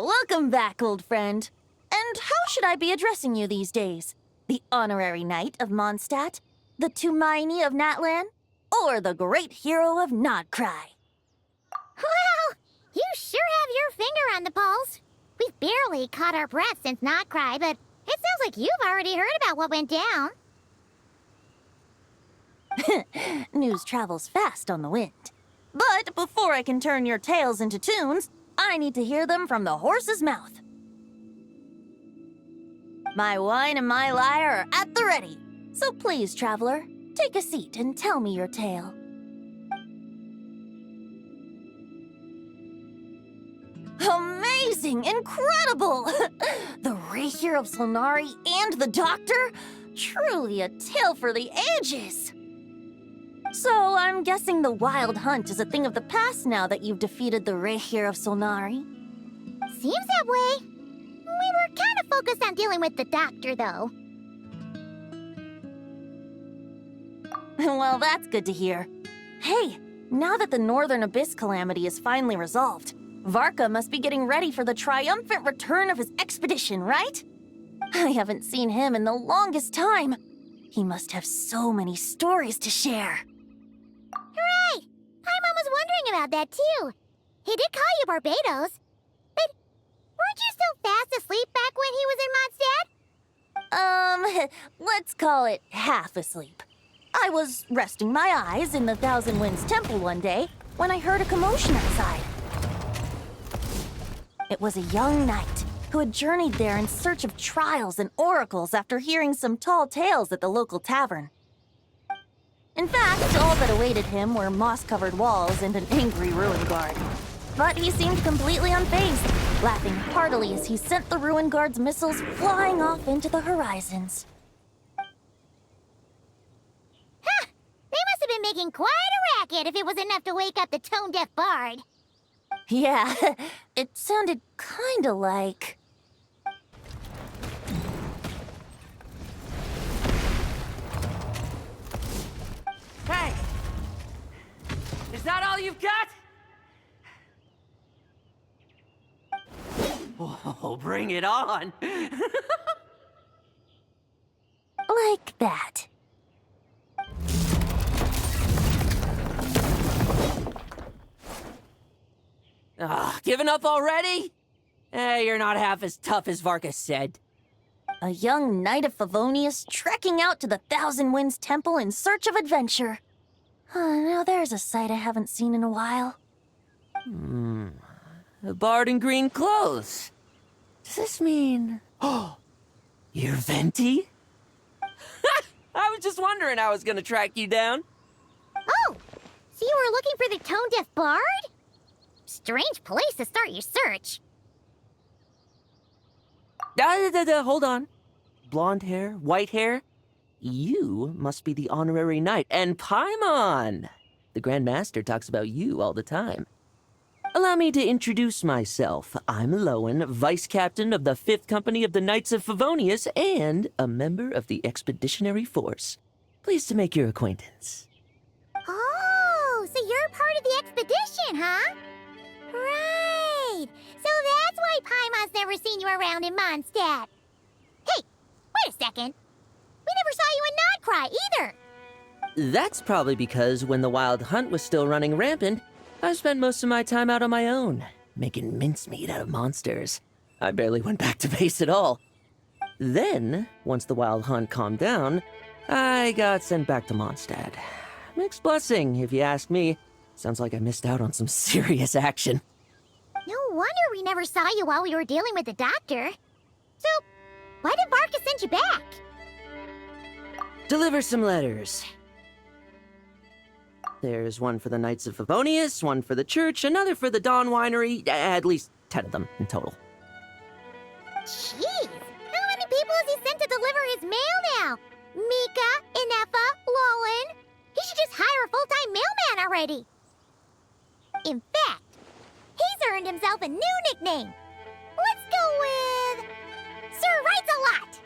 Welcome back, old friend. And how should I be addressing you these days? The honorary knight of Mondstadt? The Tumaini of Natlan? Or the great hero of Nodcry? Well, you sure have your finger on the pulse. We've barely caught our breath since Nodcry, but it sounds like you've already heard about what went down. News travels fast on the wind. But before I can turn your tales into tunes, I need to hear them from the horse's mouth. My wine and my lyre are at the ready. So please, traveler, take a seat and tell me your tale. Amazing! Incredible! The Rahier of Solnari and the Doctor? Truly a tale for the ages! So, I'm guessing the Wild Hunt is a thing of the past now that you've defeated the Rahier of Solnari. Seems that way. We were kind of focused on dealing with the Doctor, though. Well, that's good to hear. Hey, now that the Northern Abyss calamity is finally resolved, Varka must be getting ready for the triumphant return of his expedition, right? I haven't seen him in the longest time. He must have so many stories to share. Hooray! Paimon was wondering about that, too. He did call you Barbados. But weren't you still fast asleep back when he was in Mondstadt? Let's call it half asleep. I was resting my eyes in the Thousand Winds Temple one day when I heard a commotion outside. It was a young knight who had journeyed there in search of trials and oracles after hearing some tall tales at the local tavern. In fact, all that awaited him were moss-covered walls and an angry ruin guard. But he seemed completely unfazed, laughing heartily as he sent the ruin guard's missiles flying off into the horizons. Huh! They must have been making quite a racket if it was enough to wake up the tone-deaf bard. Yeah, it sounded kinda like... Hey! Is that all you've got? Oh, bring it on! like that. Giving up already? You're not half as tough as Varka said. A young knight of Favonius trekking out to the Thousand Winds Temple in search of adventure. Now there's a sight I haven't seen in a while. A bard in green clothes. Does this mean... Oh, you're Venti? I was just wondering how I was gonna track you down. Oh! So you were looking for the tone-deaf bard? Strange place to start your search. Hold on. Blonde hair, white hair. You must be the honorary knight, and Paimon! The Grand Master talks about you all the time. Allow me to introduce myself. I'm Lowen, Vice Captain of the 5th Company of the Knights of Favonius and a member of the Expeditionary Force. Pleased to make your acquaintance. Oh, so you're part of the expedition, huh? Right! So that's why Paimon's never seen you around in Mondstadt. Hey, wait a second. We never saw you in Nodcry either. That's probably because when the Wild Hunt was still running rampant, I spent most of my time out on my own, making mincemeat out of monsters. I barely went back to base at all. Then, once the Wild Hunt calmed down, I got sent back to Mondstadt. Mixed blessing, if you ask me. Sounds like I missed out on some serious action. No wonder we never saw you while we were dealing with the Doctor. So, why did Varka send you back? Deliver some letters. There's one for the Knights of Favonius, one for the church, another for the Dawn Winery, at least 10 of them in total. Jeez, how many people has he sent to deliver his mail now? Mika, Inefa, Lowen. He should just hire a full-time mailman already. In fact, he's earned himself a new nickname. Let's go with... Sir Writes-A-Lot.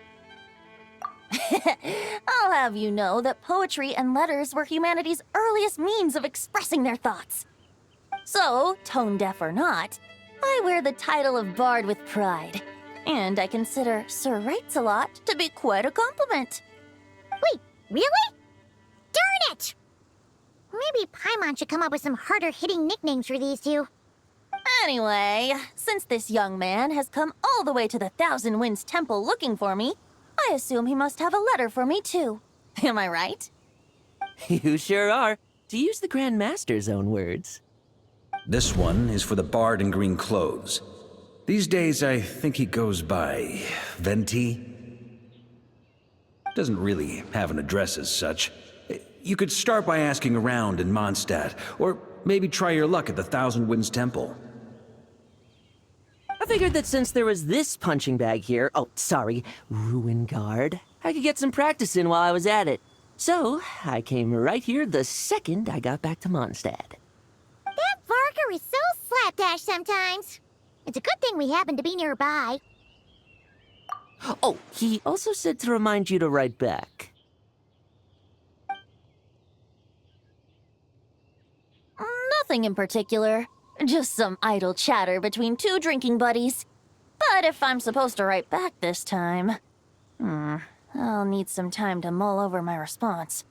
I'll have you know that poetry and letters were humanity's earliest means of expressing their thoughts. So, tone deaf or not, I wear the title of Bard with pride, and I consider Sir Wrights-a-Lot to be quite a compliment. Wait, really? Darn it! Maybe Paimon should come up with some harder-hitting nicknames for these two. Anyway, since this young man has come all the way to the Thousand Winds Temple looking for me, I assume he must have a letter for me too. Am I right? You sure are, to use the Grand Master's own words. This one is for the bard in green clothes. These days, I think he goes by Venti. Doesn't really have an address as such. You could start by asking around in Mondstadt, or maybe try your luck at the Thousand Winds Temple. I figured that since there was this punching bag here, Ruin Guard, I could get some practice in while I was at it. So, I came right here the second I got back to Mondstadt. That Varka is so slapdash sometimes. It's a good thing we happen to be nearby. Oh, he also said to remind you to write back. Nothing in particular. Just some idle chatter between two drinking buddies. But if I'm supposed to write back this time... I'll need some time to mull over my response.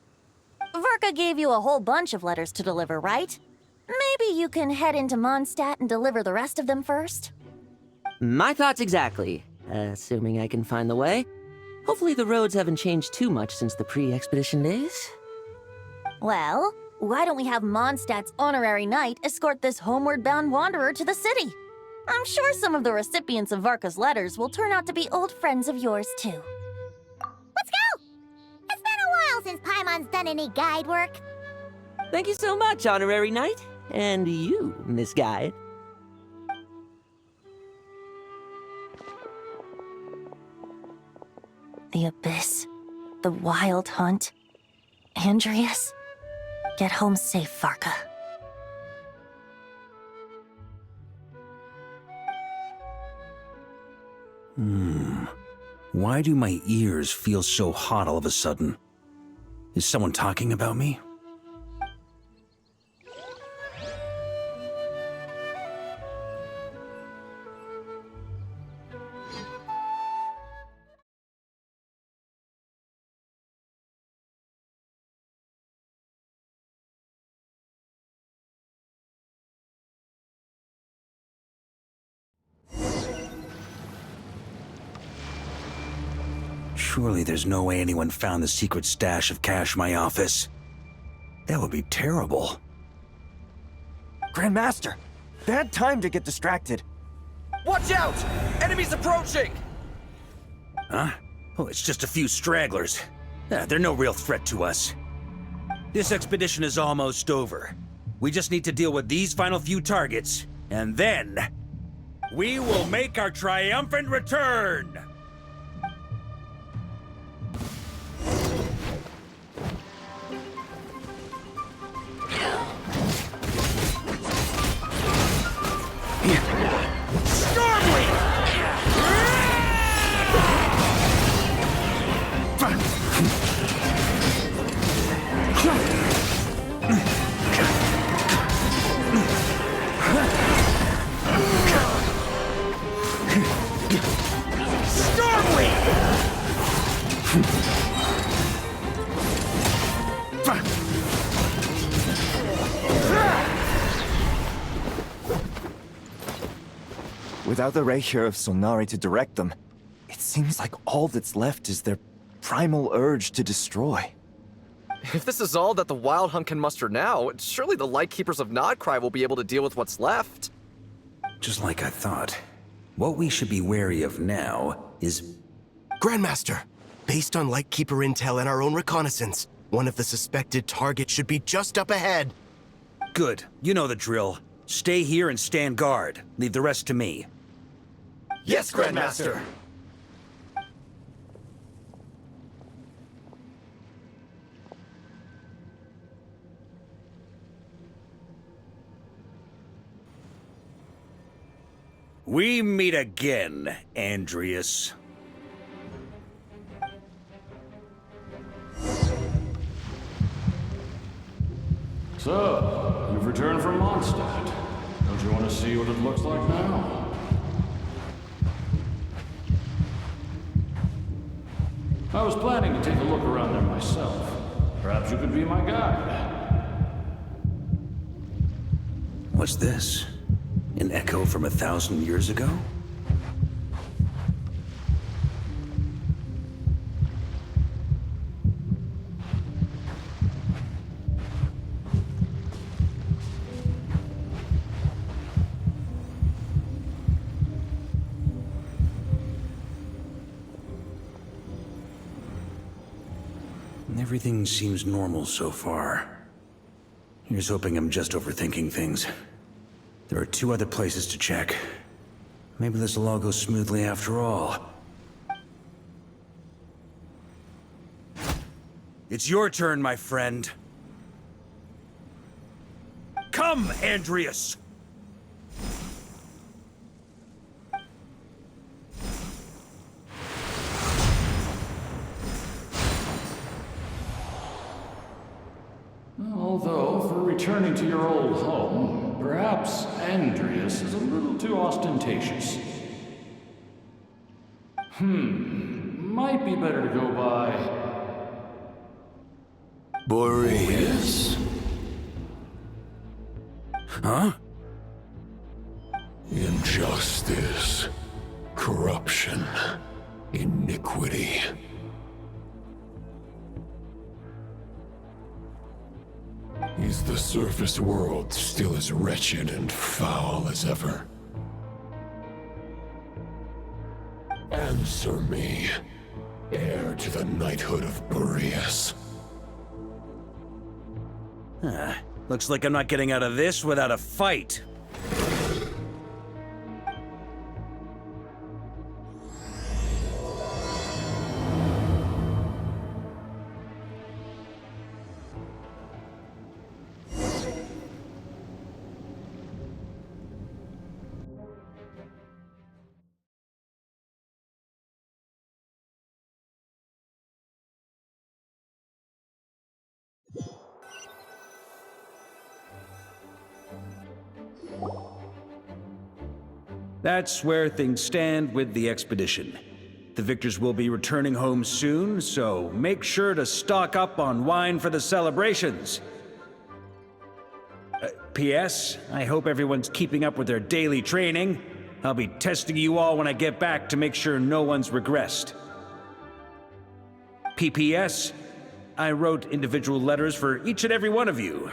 Varka gave you a whole bunch of letters to deliver, right? Maybe you can head into Mondstadt and deliver the rest of them first? My thoughts exactly. Assuming I can find the way. Hopefully the roads haven't changed too much since the pre-expedition days. Well, why don't we have Mondstadt's honorary knight escort this homeward-bound wanderer to the city? I'm sure some of the recipients of Varka's letters will turn out to be old friends of yours, too. Let's go! It's been a while since Paimon's done any guide work. Thank you so much, honorary knight. And you, Miss Guide. The Abyss. The Wild Hunt. Andreas. Get home safe, Varka. Why do my ears feel so hot all of a sudden? Is someone talking about me? Surely there's no way anyone found the secret stash of cash in my office. That would be terrible. Grandmaster, bad time to get distracted. Watch out! Enemies approaching! Huh? Oh, it's just a few stragglers. They're no real threat to us. This expedition is almost over. We just need to deal with these final few targets, and then... we will make our triumphant return! Without the Rapier of Solnari to direct them, it seems like all that's left is their primal urge to destroy. If this is all that the Wild Hunt can muster now, surely the Lightkeepers of Nodcry will be able to deal with what's left. Just like I thought. What we should be wary of now is... Grandmaster, based on Lightkeeper intel and our own reconnaissance, one of the suspected targets should be just up ahead. Good. You know the drill. Stay here and stand guard. Leave the rest to me. Yes, Grandmaster! We meet again, Andreas. So, you've returned from Mondstadt. Don't you want to see what it looks like now? I was planning to take a look around there myself. Perhaps you could be my guide. What's this? An echo from 1,000 years ago? Everything seems normal so far. Here's hoping I'm just overthinking things. There are 2 other places to check. Maybe this will all go smoothly after all. It's your turn, my friend. Come, Andreas! Although, for returning to your old home, perhaps Andreas is a little too ostentatious. Might be better to go by... Boreas. Huh? Injustice. Corruption. Iniquity. Is the surface world still as wretched and foul as ever? Answer me, heir to the knighthood of Boreas. Looks like I'm not getting out of this without a fight. That's where things stand with the expedition. The victors will be returning home soon, so make sure to stock up on wine for the celebrations. P.S. I hope everyone's keeping up with their daily training. I'll be testing you all when I get back to make sure no one's regressed. P.P.S. I wrote individual letters for each and every one of you.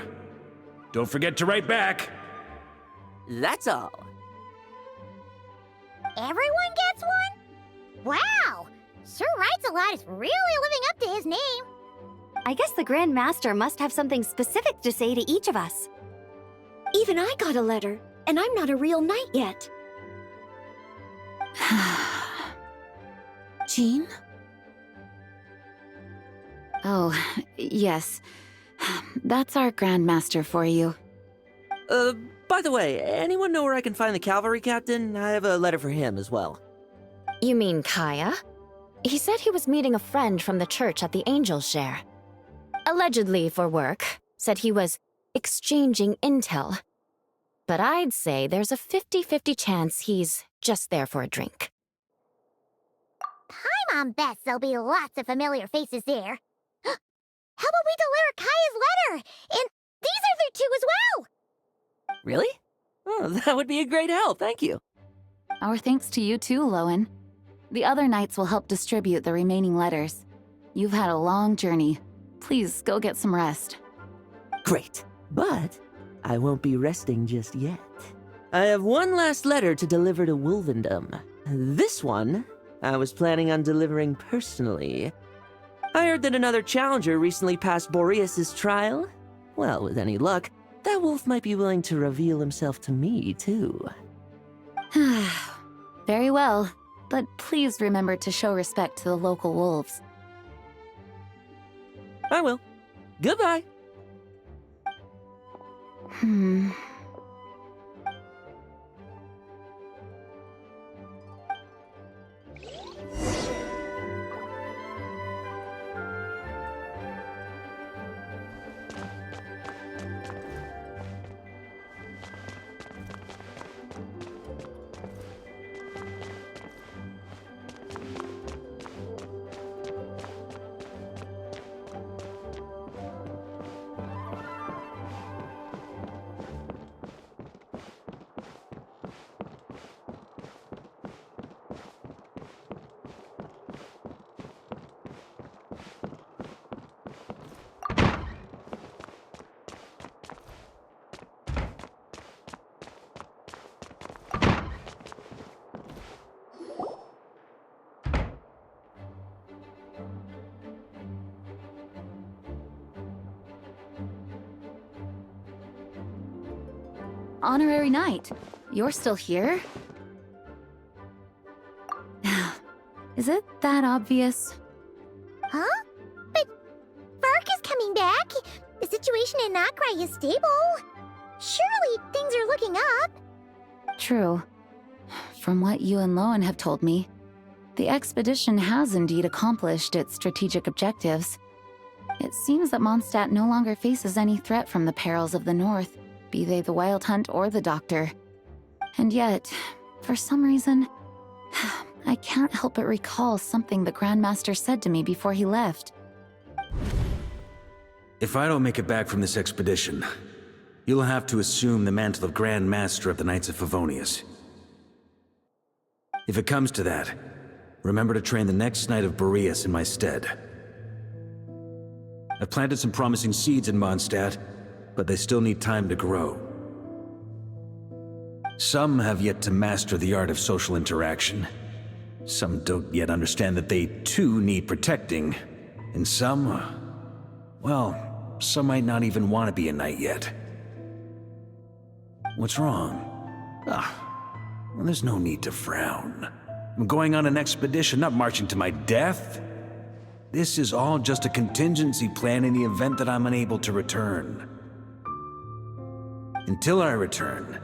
Don't forget to write back. That's all. Everyone gets one? Wow! Sir Writes a Lot is really living up to his name. I guess the Grand Master must have something specific to say to each of us. Even I got a letter, and I'm not a real knight yet. Jean? Oh, yes. That's our Grand Master for you. By the way, anyone know where I can find the cavalry captain? I have a letter for him as well. You mean Kaya? He said he was meeting a friend from the church at the Angel's Share. Allegedly for work. Said he was exchanging intel. But I'd say there's a 50-50 chance he's just there for a drink. Paimon bets there'll be lots of familiar faces there. How about we deliver Kaya's letter? And these are there too as well! Really? Oh, that would be a great help, thank you. Our thanks to you too, Lowen. The other knights will help distribute the remaining letters. You've had a long journey. Please go get some rest. Great, but I won't be resting just yet. I have one last letter to deliver to Wolvendom. This one, I was planning on delivering personally. I heard that another challenger recently passed Boreas' trial. Well, with any luck, that wolf might be willing to reveal himself to me, too. Very well, but please remember to show respect to the local wolves. I will. Goodbye. Honorary Knight, you're still here? Is it that obvious? Huh? But Varka's coming back. The situation in Notcry is stable. Surely things are looking up. True. From what you and Lowen have told me, the expedition has indeed accomplished its strategic objectives. It seems that Mondstadt no longer faces any threat from the perils of the North, be they the Wild Hunt or the Doctor. And yet, for some reason, I can't help but recall something the Grandmaster said to me before he left. If I don't make it back from this expedition, you'll have to assume the mantle of Grand Master of the Knights of Favonius. If it comes to that, remember to train the next Knight of Boreas in my stead. I've planted some promising seeds in Mondstadt, but they still need time to grow. Some have yet to master the art of social interaction. Some don't yet understand that they too need protecting. And some, well, some might not even want to be a knight yet. What's wrong? Well, there's no need to frown. I'm going on an expedition, not marching to my death. This is all just a contingency plan in the event that I'm unable to return. Until I return,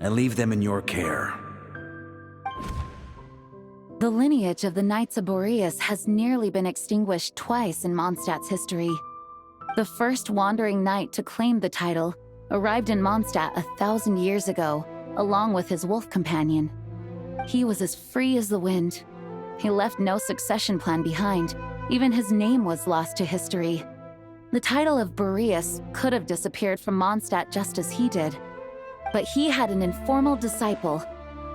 I leave them in your care. The lineage of the Knights of Boreas has nearly been extinguished twice in Mondstadt's history. The first wandering knight to claim the title arrived in Mondstadt 1,000 years ago, along with his wolf companion. He was as free as the wind. He left no succession plan behind. Even his name was lost to history. The title of Boreas could have disappeared from Mondstadt just as he did. But he had an informal disciple,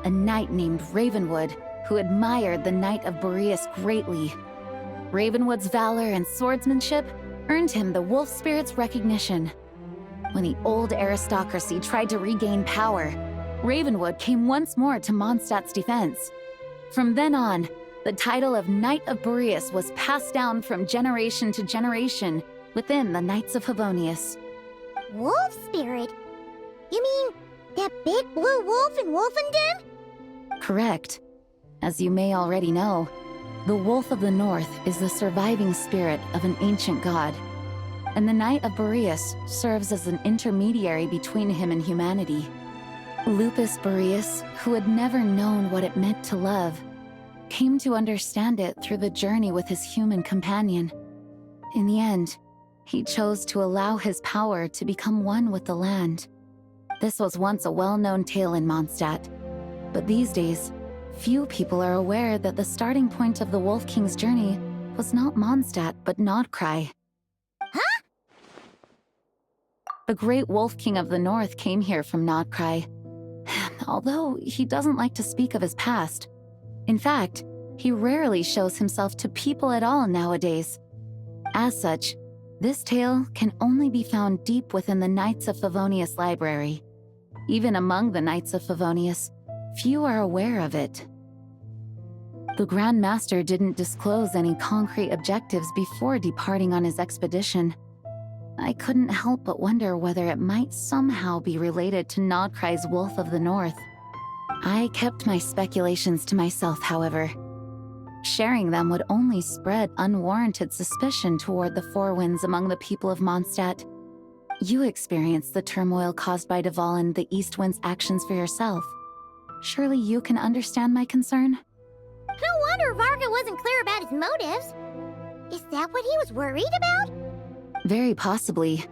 a knight named Ravenwood, who admired the Knight of Boreas greatly. Ravenwood's valor and swordsmanship earned him the wolf spirit's recognition. When the old aristocracy tried to regain power, Ravenwood came once more to Mondstadt's defense. From then on, the title of Knight of Boreas was passed down from generation to generation within the Knights of Favonius. Wolf spirit? You mean that big blue wolf in Wolfenden? Correct. As you may already know, the Wolf of the North is the surviving spirit of an ancient god, and the Knight of Boreas serves as an intermediary between him and humanity. Lupus Boreas, who had never known what it meant to love, came to understand it through the journey with his human companion. In the end, he chose to allow his power to become one with the land. This was once a well-known tale in Mondstadt, but these days, few people are aware that the starting point of the Wolf King's journey was not Mondstadt, but Notcry. Huh? The great Wolf King of the North came here from Notcry, although he doesn't like to speak of his past. In fact, he rarely shows himself to people at all nowadays. As such, this tale can only be found deep within the Knights of Favonius library. Even among the Knights of Favonius, few are aware of it. The Grand Master didn't disclose any concrete objectives before departing on his expedition. I couldn't help but wonder whether it might somehow be related to Notcry's Wolf of the North. I kept my speculations to myself, however. Sharing them would only spread unwarranted suspicion toward the Four Winds among the people of Mondstadt. You experienced the turmoil caused by Duval and the East Wind's actions for yourself. Surely you can understand my concern? No wonder Varka wasn't clear about his motives. Is that what he was worried about? Very possibly.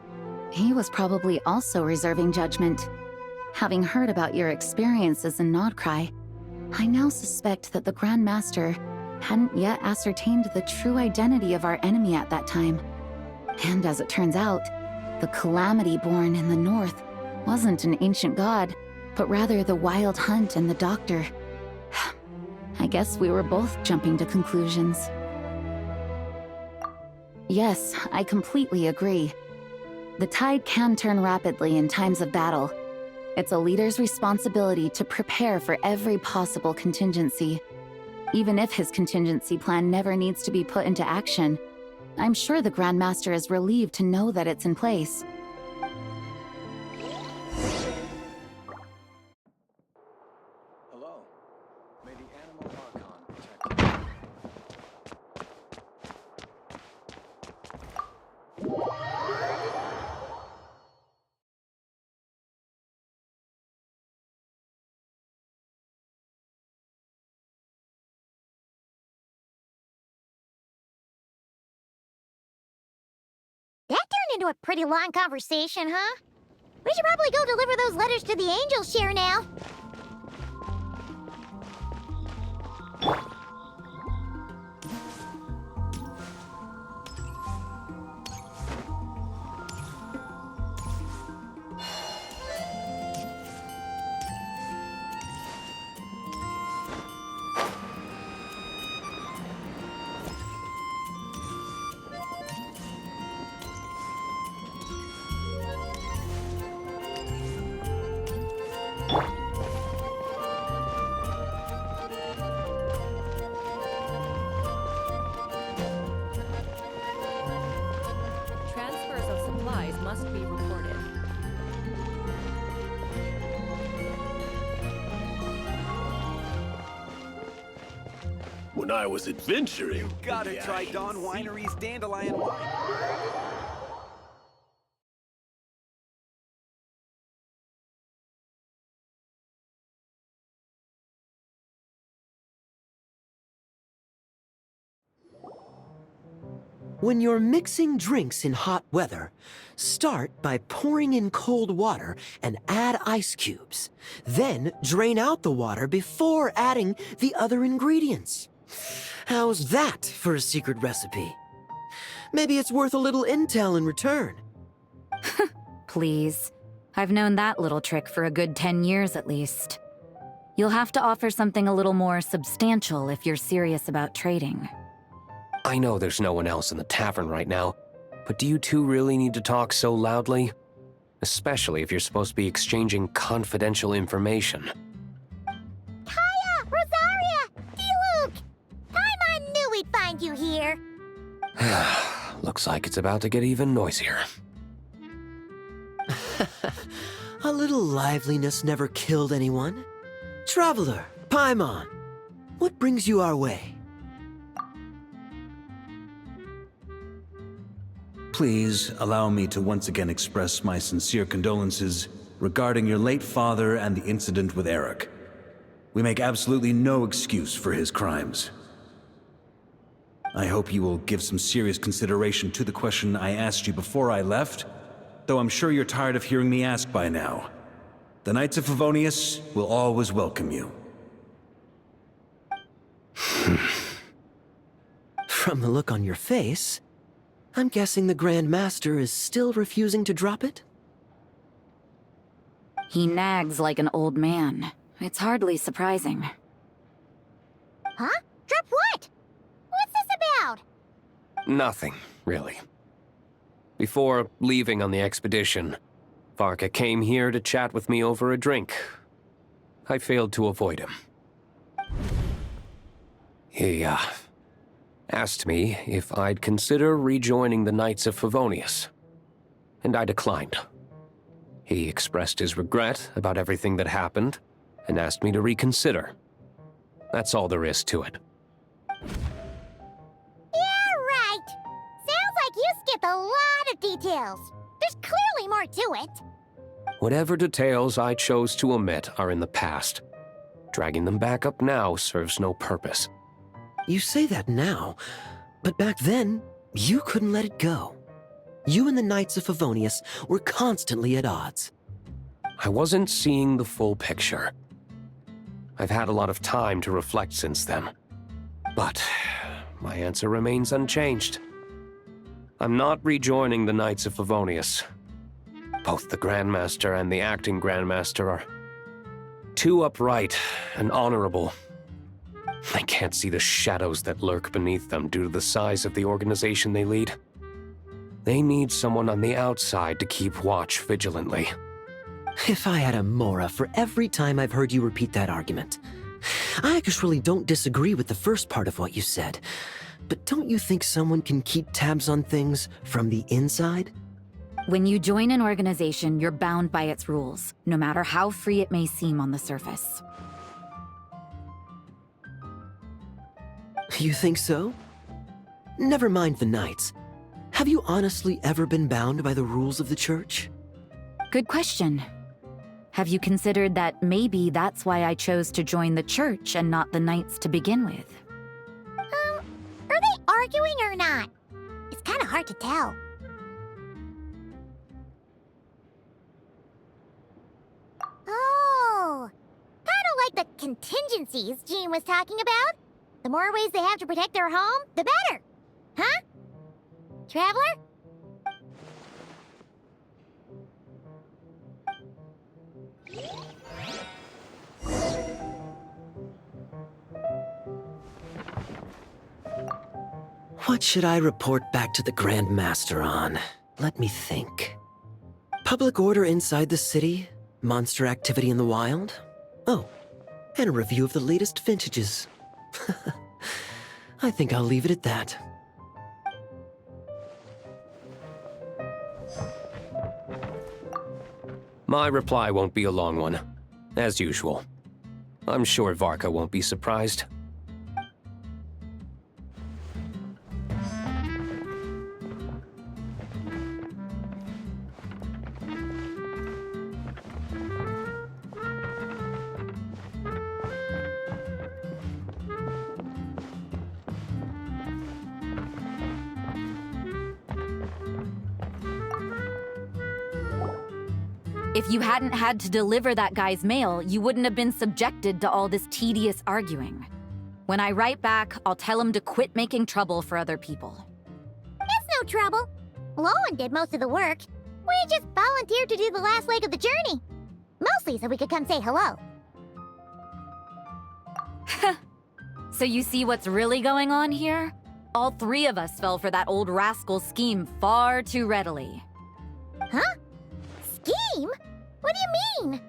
He was probably also reserving judgment. Having heard about your experiences in Notcry, I now suspect that the Grand Master hadn't yet ascertained the true identity of our enemy at that time. And as it turns out, the calamity born in the north wasn't an ancient god, but rather the Wild Hunt and the Doctor. I guess we were both jumping to conclusions. Yes, I completely agree. The tide can turn rapidly in times of battle. It's a leader's responsibility to prepare for every possible contingency. Even if his contingency plan never needs to be put into action, I'm sure the Grand Master is relieved to know that it's in place. into a pretty long conversation, huh? We should probably go deliver those letters to the angel share now. Transfers of supplies must be reported. When I was adventuring... Gotta try Dawn Winery's dandelion wine. When you're mixing drinks in hot weather, start by pouring in cold water and add ice cubes. Then drain out the water before adding the other ingredients. How's that for a secret recipe? Maybe it's worth a little intel in return. Please. I've known that little trick for a good 10 years at least. You'll have to offer something a little more substantial if you're serious about trading. I know there's no one else in the tavern right now, but do you two really need to talk so loudly? Especially if you're supposed to be exchanging confidential information. Kaya! Rosaria! D-Luke! Paimon knew we'd find you here. Looks like it's about to get even noisier. A little liveliness never killed anyone. Traveler, Paimon, what brings you our way? Please allow me to once again express my sincere condolences regarding your late father and the incident with Eric. We make absolutely no excuse for his crimes. I hope you will give some serious consideration to the question I asked you before I left, though I'm sure you're tired of hearing me ask by now. The Knights of Favonius will always welcome you. From the look on your face, I'm guessing the Grand Master is still refusing to drop it? He nags like an old man. It's hardly surprising. Huh? Drop what? What's this about? Nothing, really. Before leaving on the expedition, Varka came here to chat with me over a drink. I failed to avoid him. He, asked me if I'd consider rejoining the Knights of Favonius, and I declined. He expressed his regret about everything that happened, and asked me to reconsider. That's all there is to it. Yeah, right. Sounds like you skipped a lot of details. There's clearly more to it. Whatever details I chose to omit are in the past. Dragging them back up now serves no purpose. You say that now, but back then, you couldn't let it go. You and the Knights of Favonius were constantly at odds. I wasn't seeing the full picture. I've had a lot of time to reflect since then. But my answer remains unchanged. I'm not rejoining the Knights of Favonius. Both the Grandmaster and the acting Grandmaster are too upright and honorable. I can't see the shadows that lurk beneath them due to the size of the organization they lead. They need someone on the outside to keep watch vigilantly. If I had a Mora for every time I've heard you repeat that argument. I actually don't disagree with the first part of what you said, but don't you think someone can keep tabs on things from the inside? When you join an organization, you're bound by its rules, no matter how free it may seem on the surface. You think so? Never mind the Knights. Have you honestly ever been bound by the rules of the Church? Good question. Have you considered that maybe that's why I chose to join the Church and not the Knights to begin with? Are they arguing or not? It's kind of hard to tell. like the contingencies Jean was talking about. The more ways they have to protect their home, the better. Huh? Traveler? What should I report back to the Grand Master on? Let me think. Public order inside the city, monster activity in the wild. Oh, and a review of the latest vintages. I think I'll leave it at that. My reply won't be a long one, as usual. I'm sure Varka won't be surprised. If you hadn't had to deliver that guy's mail, you wouldn't have been subjected to all this tedious arguing. When I write back, I'll tell him to quit making trouble for other people. It's no trouble. Lowen did most of the work. We just volunteered to do the last leg of the journey. Mostly so we could come say hello. So you see what's really going on here? All three of us fell for that old rascal's scheme far too readily. Huh? Scheme? What do you mean?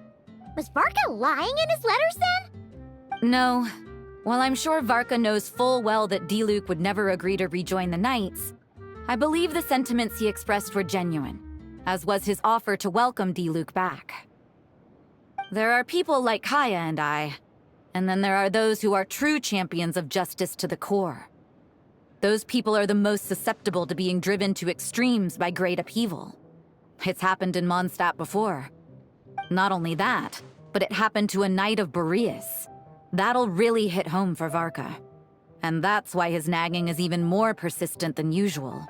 Was Varka lying in his letters then? No. While I'm sure Varka knows full well that Diluc would never agree to rejoin the Knights, I believe the sentiments he expressed were genuine, as was his offer to welcome Diluc back. There are people like Kaya and I, and then there are those who are true champions of justice to the core. Those people are the most susceptible to being driven to extremes by great upheaval. It's happened in Mondstadt before. Not only that, but it happened to a Knight of Boreas. That'll really hit home for Varka. And that's why his nagging is even more persistent than usual.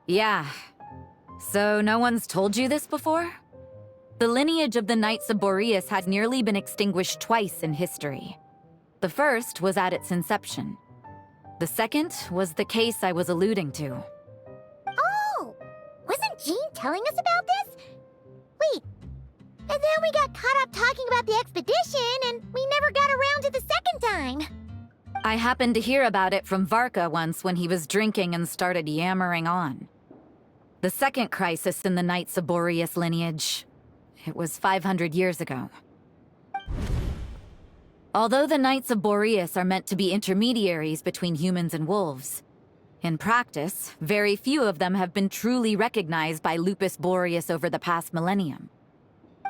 Yeah. So no one's told you this before? The lineage of the Knights of Boreas had nearly been extinguished twice in history. The first was at its inception. The second was the case I was alluding to. Oh! Wasn't Jean telling us about this? Wait. And then we got caught up talking about the expedition, and we never got around to the second time. I happened to hear about it from Varka once when he was drinking and started yammering on. The second crisis in the Knights of Boreas lineage. It was 500 years ago. Although the Knights of Boreas are meant to be intermediaries between humans and wolves, in practice, very few of them have been truly recognized by Lupus Boreas over the past millennium.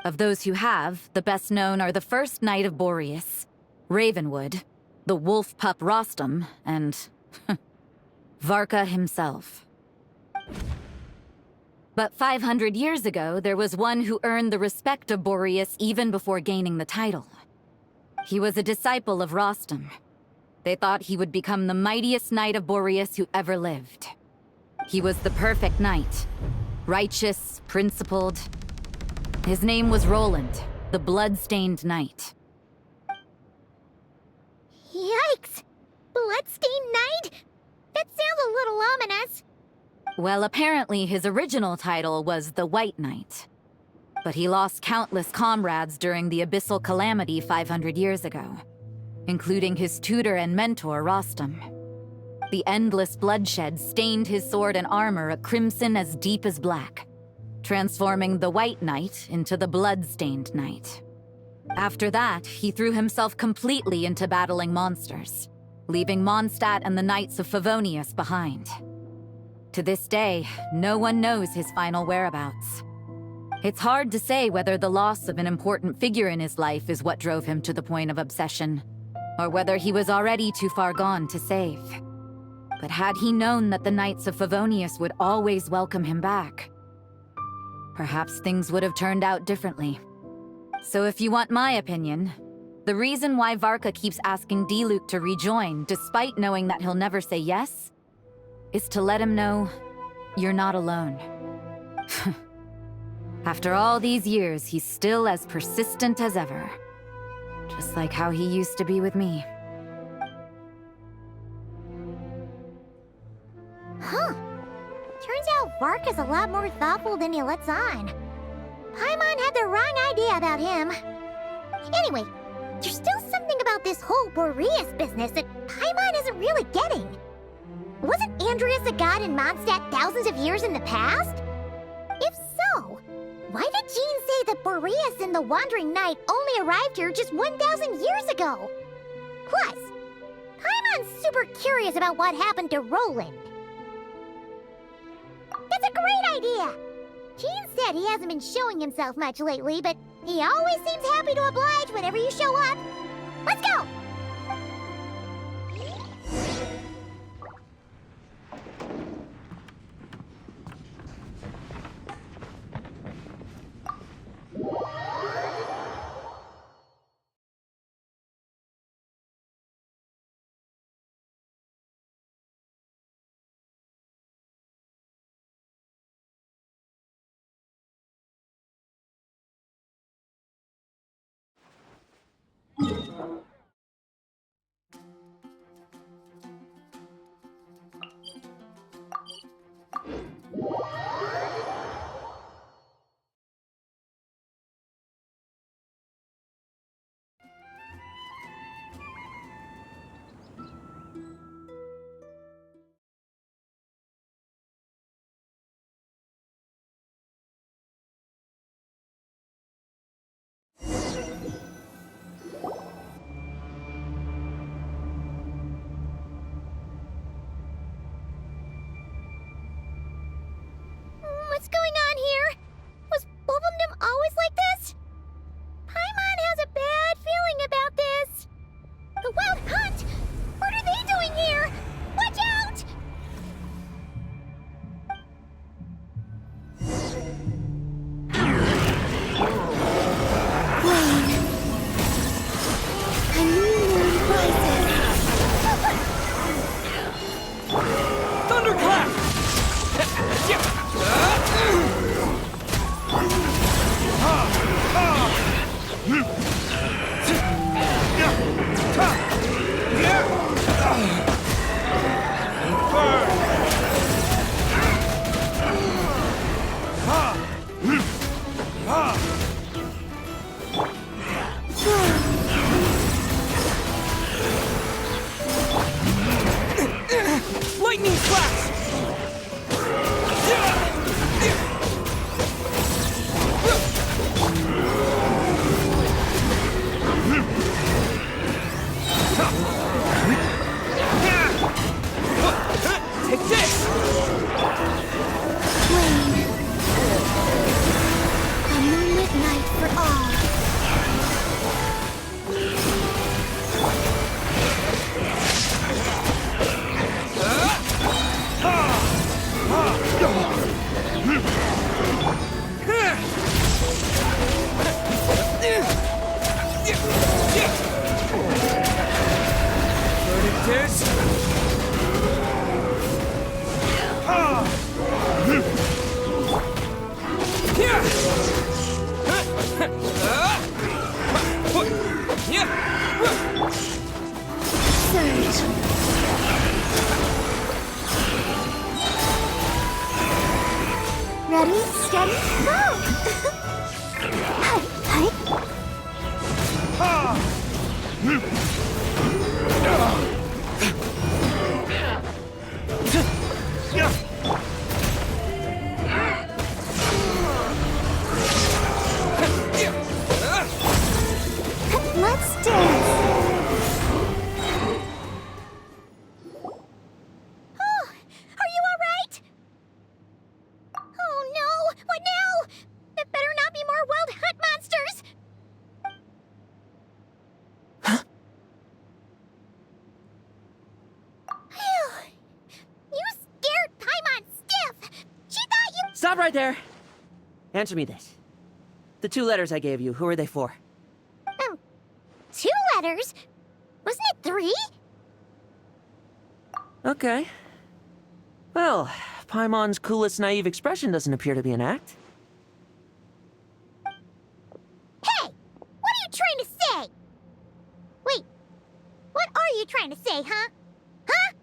Of those who have, the best known are the first Knight of Boreas, Ravenwood, the wolf pup Rostam, and Varka himself. But 500 years ago, there was one who earned the respect of Boreas even before gaining the title. He was a disciple of Rostam. They thought he would become the mightiest Knight of Boreas who ever lived. He was the perfect knight. Righteous, principled. His name was Roland, the blood-stained knight. Yikes! Bloodstained Knight? That sounds a little ominous. Well, apparently his original title was the White Knight. But he lost countless comrades during the Abyssal Calamity 500 years ago, including his tutor and mentor, Rostam. The endless bloodshed stained his sword and armor a crimson as deep as black, transforming the White Knight into the Blood-Stained Knight. After that, he threw himself completely into battling monsters, leaving Mondstadt and the Knights of Favonius behind. To this day, no one knows his final whereabouts. It's hard to say whether the loss of an important figure in his life is what drove him to the point of obsession, or whether he was already too far gone to save. But had he known that the Knights of Favonius would always welcome him back, perhaps things would have turned out differently. So if you want my opinion, the reason why Varka keeps asking Diluc to rejoin, despite knowing that he'll never say yes, is to let him know you're not alone. After all these years, he's still as persistent as ever. Just like how he used to be with me. Huh. Turns out Varka's a lot more thoughtful than he lets on. Paimon had the wrong idea about him. Anyway, there's still something about this whole Boreas business that Paimon isn't really getting. Wasn't Andreas a god in Mondstadt thousands of years in the past? If so, why did Jean say that Boreas and the Wandering Knight only arrived here just 1,000 years ago? Plus, Paimon's super curious about what happened to Roland. That's a great idea! Jean said he hasn't been showing himself much lately, but he always seems happy to oblige whenever you show up. Let's go! What's going on here? Was Wolfendom always like this? Paimon has a bad feeling about this. The Wild Hunt? What are they doing here? Watch out! Rain. A new moon rises. Thunderclap! Lightning flash! Take this! Rain. A moonlit night for all. Ready, steady, go! Let's dance! Oh, are you alright? Oh no, what now? There better not be more wild hunt monsters! You scared Paimon stiff! She thought you— Stop right there! Answer me this. The 2 letters I gave you, who are they for? 2 letters? Wasn't it 3? Okay. Well, Paimon's coolest naive expression doesn't appear to be an act. Hey! What are you trying to say? trying to say, huh? Huh?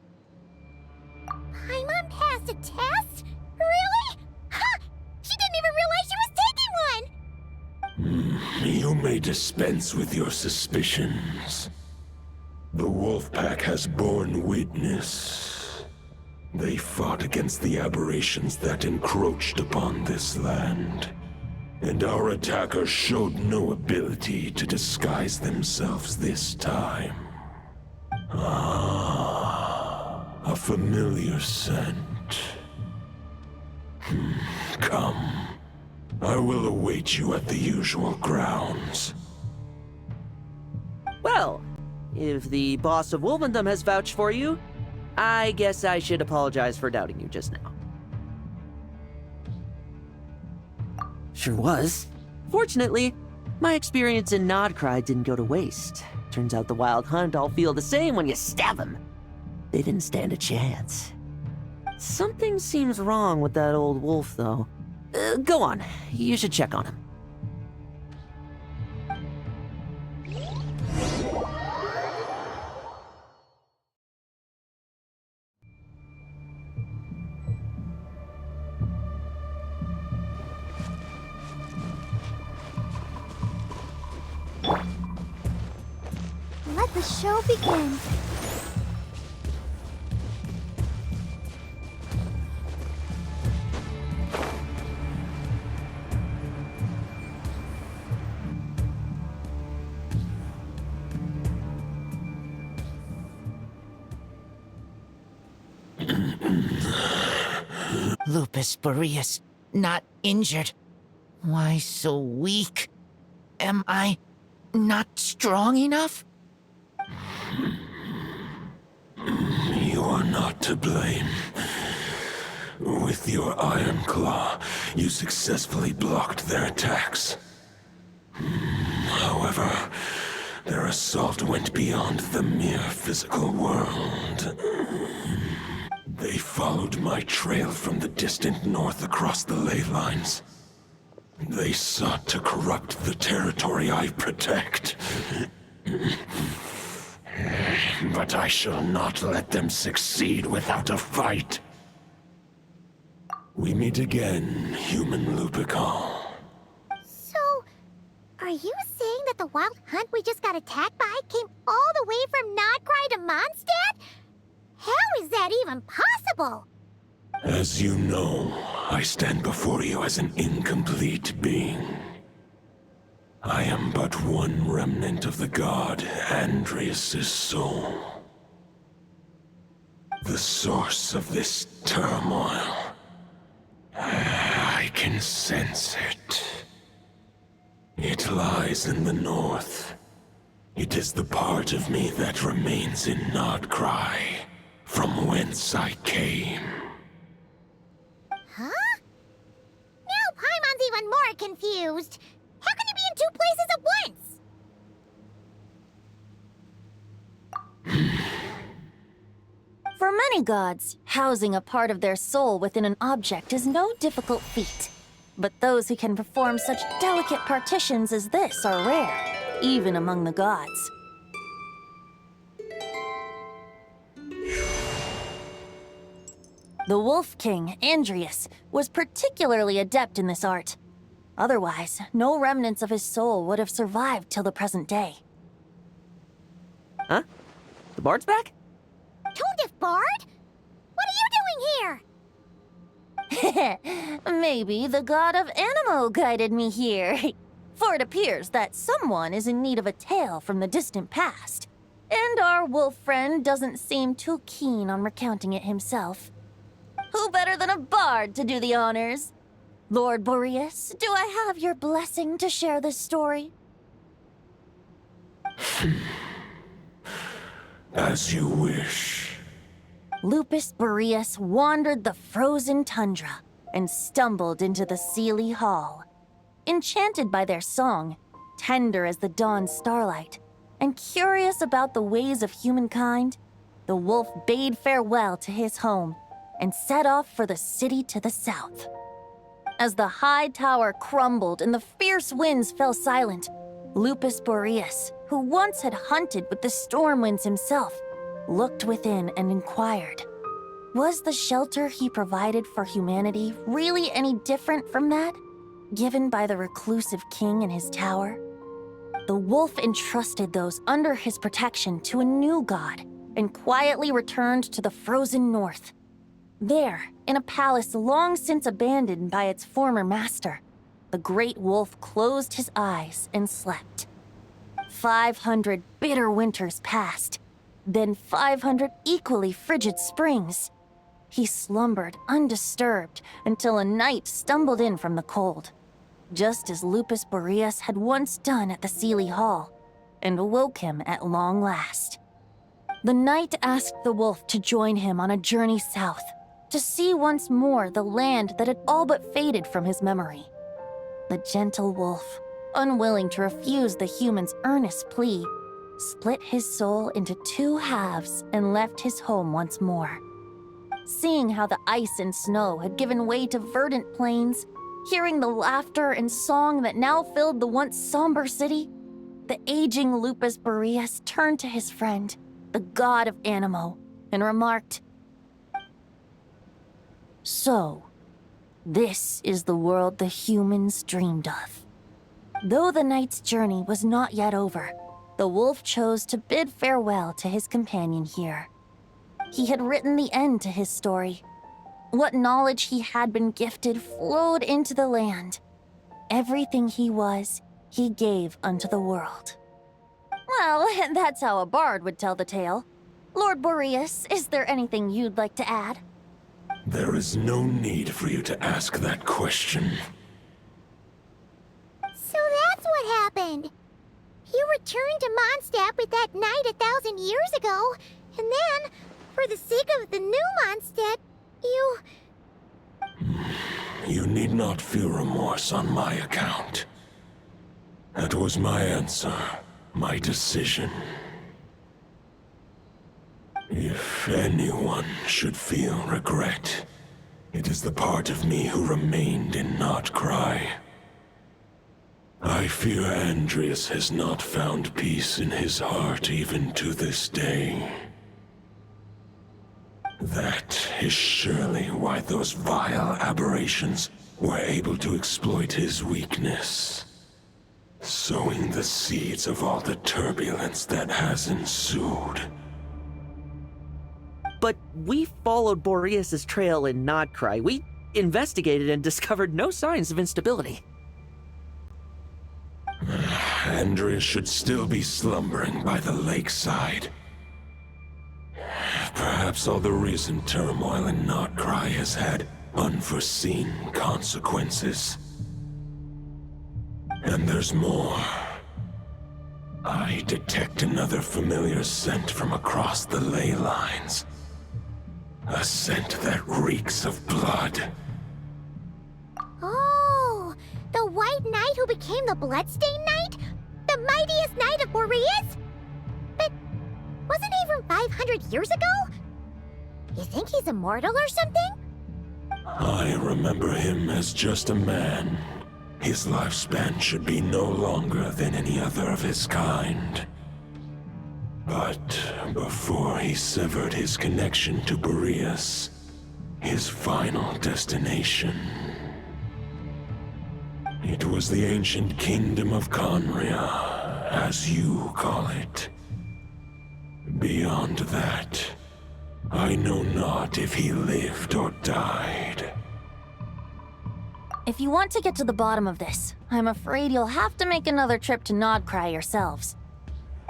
Paimon passed a test? Really? Huh! She didn't even realize she was taking one! You may dispense with your suspicions. The wolf pack has borne witness. They fought against the aberrations that encroached upon this land. And our attackers showed no ability to disguise themselves this time. Ah, a familiar scent. Come. I will await you at the usual grounds. Well, if the boss of Wolvendom has vouched for you, I guess I should apologize for doubting you just now. Sure was. Fortunately, my experience in Nodcry didn't go to waste. Turns out the Wild Hunt all feel the same when you stab them. They didn't stand a chance. Something seems wrong with that old wolf, though. Go on. You should check on him. Let the show begin. Lupus Majoris, not injured. Why so weak? Am I not strong enough? You are not to blame. With your Iron Claw, you successfully blocked their attacks. However, their assault went beyond the mere physical world. They followed my trail from the distant north across the ley lines. They sought to corrupt the territory I protect. But I shall not let them succeed without a fight. We meet again, human Lupical. So, are you saying that the Wild Hunt we just got attacked by came all the way from Nodcry to Mondstadt? How is that even possible? As you know, I stand before you as an incomplete being. I am but one remnant of the god Andrias' soul. The source of this turmoil. I can sense it. It lies in the north. It is the part of me that remains in Nodcry, from whence I came. Huh? Now Paimon's even more confused. How can you be in two places at once? For many gods, housing a part of their soul within an object is no difficult feat. But those who can perform such delicate partitions as this are rare, even among the gods. The Wolf King, Andrias, was particularly adept in this art. Otherwise, no remnants of his soul would have survived till the present day. Huh? The bard's back? Tone-deaf bard? What are you doing here? Maybe the god of Animo guided me here. For it appears that someone is in need of a tale from the distant past. And our wolf friend doesn't seem too keen on recounting it himself. Who better than a bard to do the honors? Lord Boreas, do I have your blessing to share this story? As you wish. Lupus Majoris wandered the frozen tundra and stumbled into the Seelie Hall. Enchanted by their song, tender as the dawn's starlight, and curious about the ways of humankind, the wolf bade farewell to his home and set off for the city to the south. As the high tower crumbled and the fierce winds fell silent, Lupus Majoris, who once had hunted with the storm winds himself, looked within and inquired, was the shelter he provided for humanity really any different from that given by the reclusive king in his tower? The wolf entrusted those under his protection to a new god and quietly returned to the frozen north. There, in a palace long since abandoned by its former master, the great wolf closed his eyes and slept. 500 bitter winters passed, then 500 equally frigid springs. He slumbered undisturbed until a night stumbled in from the cold, just as Lupus Majoris had once done at the Sealy Hall, and awoke him at long last. The knight asked the wolf to join him on a journey south, to see once more the land that had all but faded from his memory. The gentle wolf, unwilling to refuse the human's earnest plea, split his soul into 2 halves and left his home once more. Seeing how the ice and snow had given way to verdant plains, hearing the laughter and song that now filled the once somber city, the aging Lupus Majoris turned to his friend, the god of Animo, and remarked, "So, this is the world the humans dreamed of." Though the knight's journey was not yet over, the wolf chose to bid farewell to his companion here. He had written the end to his story. What knowledge he had been gifted flowed into the land. Everything he was, he gave unto the world. Well, that's how a bard would tell the tale. Lord Boreas, is there anything you'd like to add? There is no need for you to ask that question. So that's what happened. You returned to Mondstadt with that knight 1,000 years ago, and then, for the sake of the new Mondstadt, you... You need not feel remorse on my account. That was my answer, my decision. If anyone should feel regret, it is the part of me who remained in Notcry. I fear Andreas has not found peace in his heart even to this day. That is surely why those vile aberrations were able to exploit his weakness, sowing the seeds of all the turbulence that has ensued. But we followed Boreas' trail in Notcry. We investigated and discovered no signs of instability. Andreas should still be slumbering by the lakeside. Perhaps all the recent turmoil in Notcry has had unforeseen consequences. And there's more. I detect another familiar scent from across the ley lines. A scent that reeks of blood. Oh, the White Knight who became the Bloodstained Knight? The mightiest knight of Boreas? But wasn't he from 500 years ago? You think he's immortal or something? I remember him as just a man. His lifespan should be no longer than any other of his kind. But before he severed his connection to Boreas, his final destination, it was the ancient kingdom of Conria, as you call it. Beyond that, I know not if he lived or died. If you want to get to the bottom of this, I'm afraid you'll have to make another trip to Nodcry yourselves.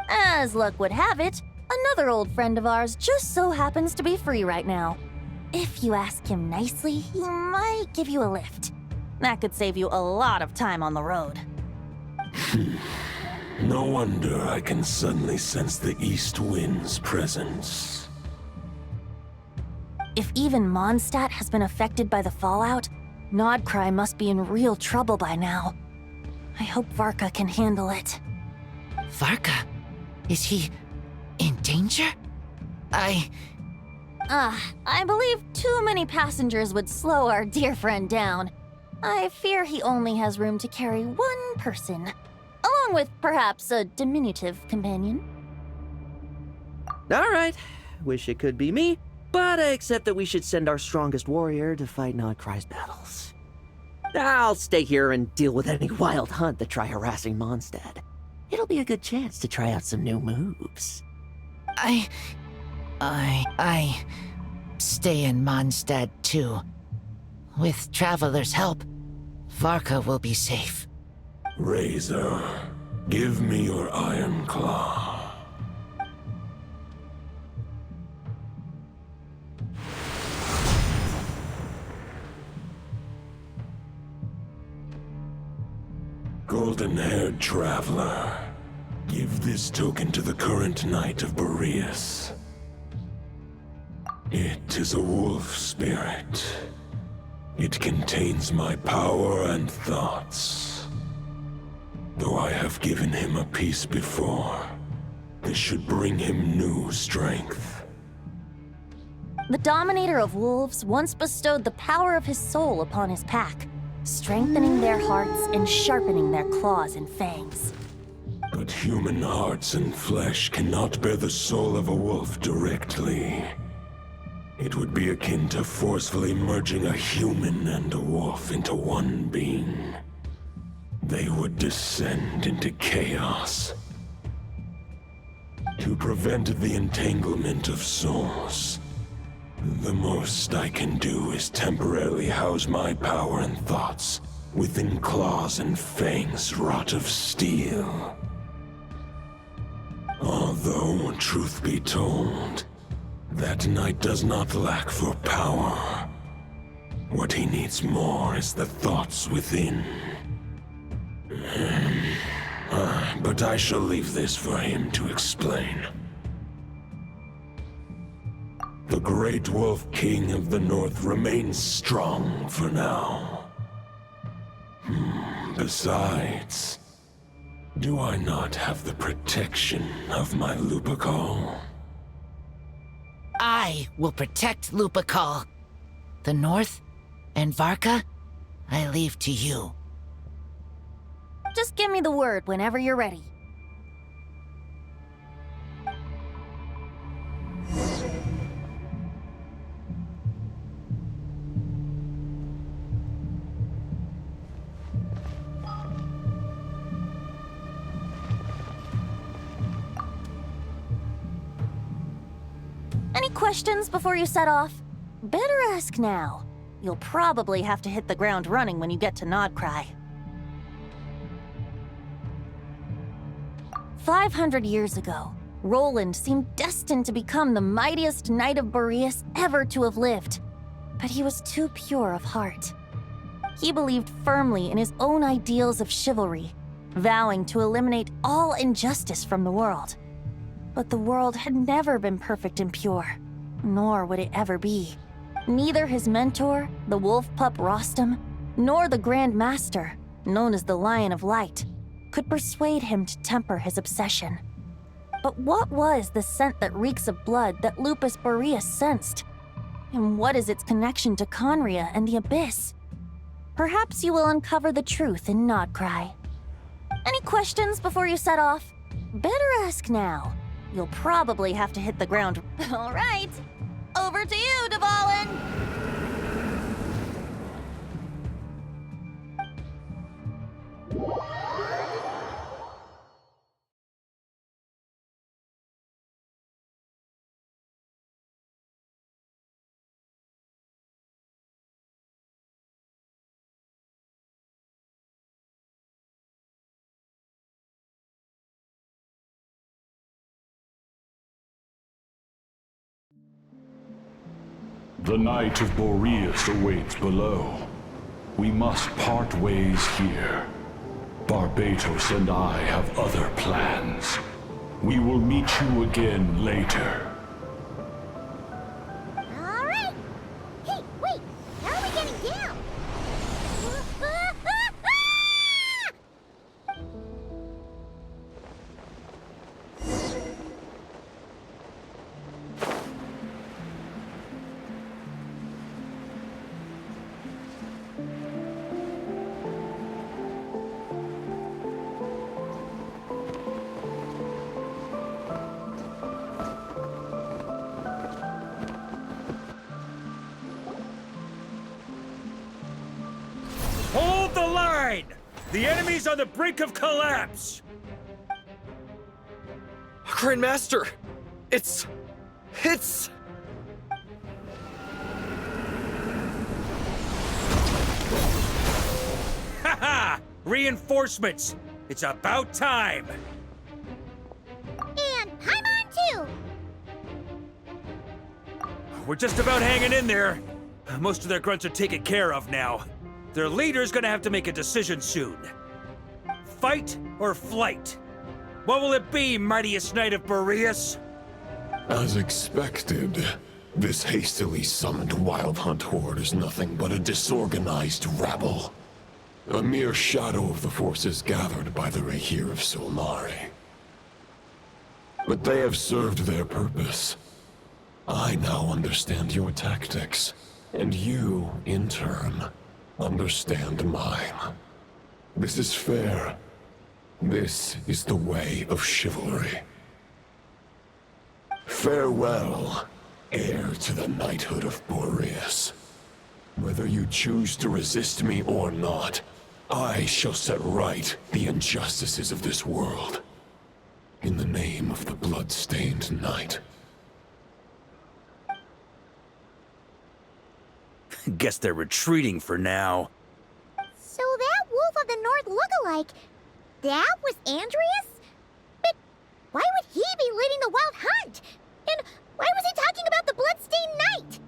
As luck would have it, another old friend of ours just so happens to be free right now. If you ask him nicely, he might give you a lift. That could save you a lot of time on the road. No wonder I can suddenly sense the east wind's presence. If even Mondstadt has been affected by the fallout, Nodcry must be in real trouble by now. I hope Varka can handle it. Varka? Is he in danger? I believe too many passengers would slow our dear friend down. I fear he only has room to carry one person, along with perhaps a diminutive companion. All right, Wish it could be me, but I accept that we should send our strongest warrior to fight Nodcry's battles. I'll stay here and deal with any wild hunt that try harassing Mondstadt. It'll be a good chance to try out some new moves. I stay in Mondstadt too. With Traveler's help, Varka will be safe. Razor, give me your iron claw. Golden-haired traveler, give this token to the current Knight of Boreas. It is a wolf spirit. It contains my power and thoughts. Though I have given him a piece before, this should bring him new strength. The Dominator of Wolves once bestowed the power of his soul upon his pack, strengthening their hearts and sharpening their claws and fangs. But human hearts and flesh cannot bear the soul of a wolf directly. It would be akin to forcefully merging a human and a wolf into one being. They would descend into chaos. To prevent the entanglement of souls, the most I can do is temporarily house my power and thoughts within claws and fangs wrought of steel. Although, truth be told, that knight does not lack for power. What he needs more is the thoughts within. But I shall leave this for him to explain. The Great Wolf King of the North remains strong for now. Besides, do I not have the protection of my Lupacol? I will protect Lupacol. The North and Varka, I leave to you. Just give me the word whenever you're ready. Any questions before you set off? Better ask now. You'll probably have to hit the ground running when you get to Nodcry. 500 years ago, Roland seemed destined to become the mightiest Knight of Boreas ever to have lived. But he was too pure of heart. He believed firmly in his own ideals of chivalry, vowing to eliminate all injustice from the world. But the world had never been perfect and pure, nor would it ever be. Neither his mentor, the wolf pup Rostam, nor the Grand Master, known as the Lion of Light, could persuade him to temper his obsession. But what was the scent that reeks of blood that Lupus Majoris sensed? And what is its connection to Conria and the Abyss? Perhaps you will uncover the truth in Nodcry. Any questions before you set off? Better ask now. You'll probably have to hit the ground. All right, over to you, Dvalin! The Knight of Boreas awaits below. We must part ways here. Barbatos and I have other plans. We will meet you again later. All right. Hey, wait. How are we getting down? The enemy's on the brink of collapse! Grand Master! It's... Haha! Reinforcements! It's about time! And Paimon too! We're just about hanging in there. Most of their grunts are taken care of now. Their leader's gonna have to make a decision soon. Fight or flight? What will it be, mightiest knight of Boreas? As expected, this hastily summoned Wild Hunt horde is nothing but a disorganized rabble. A mere shadow of the forces gathered by the Rehir of Solnari. But they have served their purpose. I now understand your tactics, and you, in turn, understand mine. This is fair. This is the way of chivalry. Farewell, heir to the knighthood of Boreas. Whether you choose to resist me or not, I shall set right the injustices of this world. In the name of the blood-stained knight. Guess they're retreating for now. So that Wolf of the North look-alike, that was Andreas? But why would he be leading the Wild Hunt? And why was he talking about the Bloodstained Knight?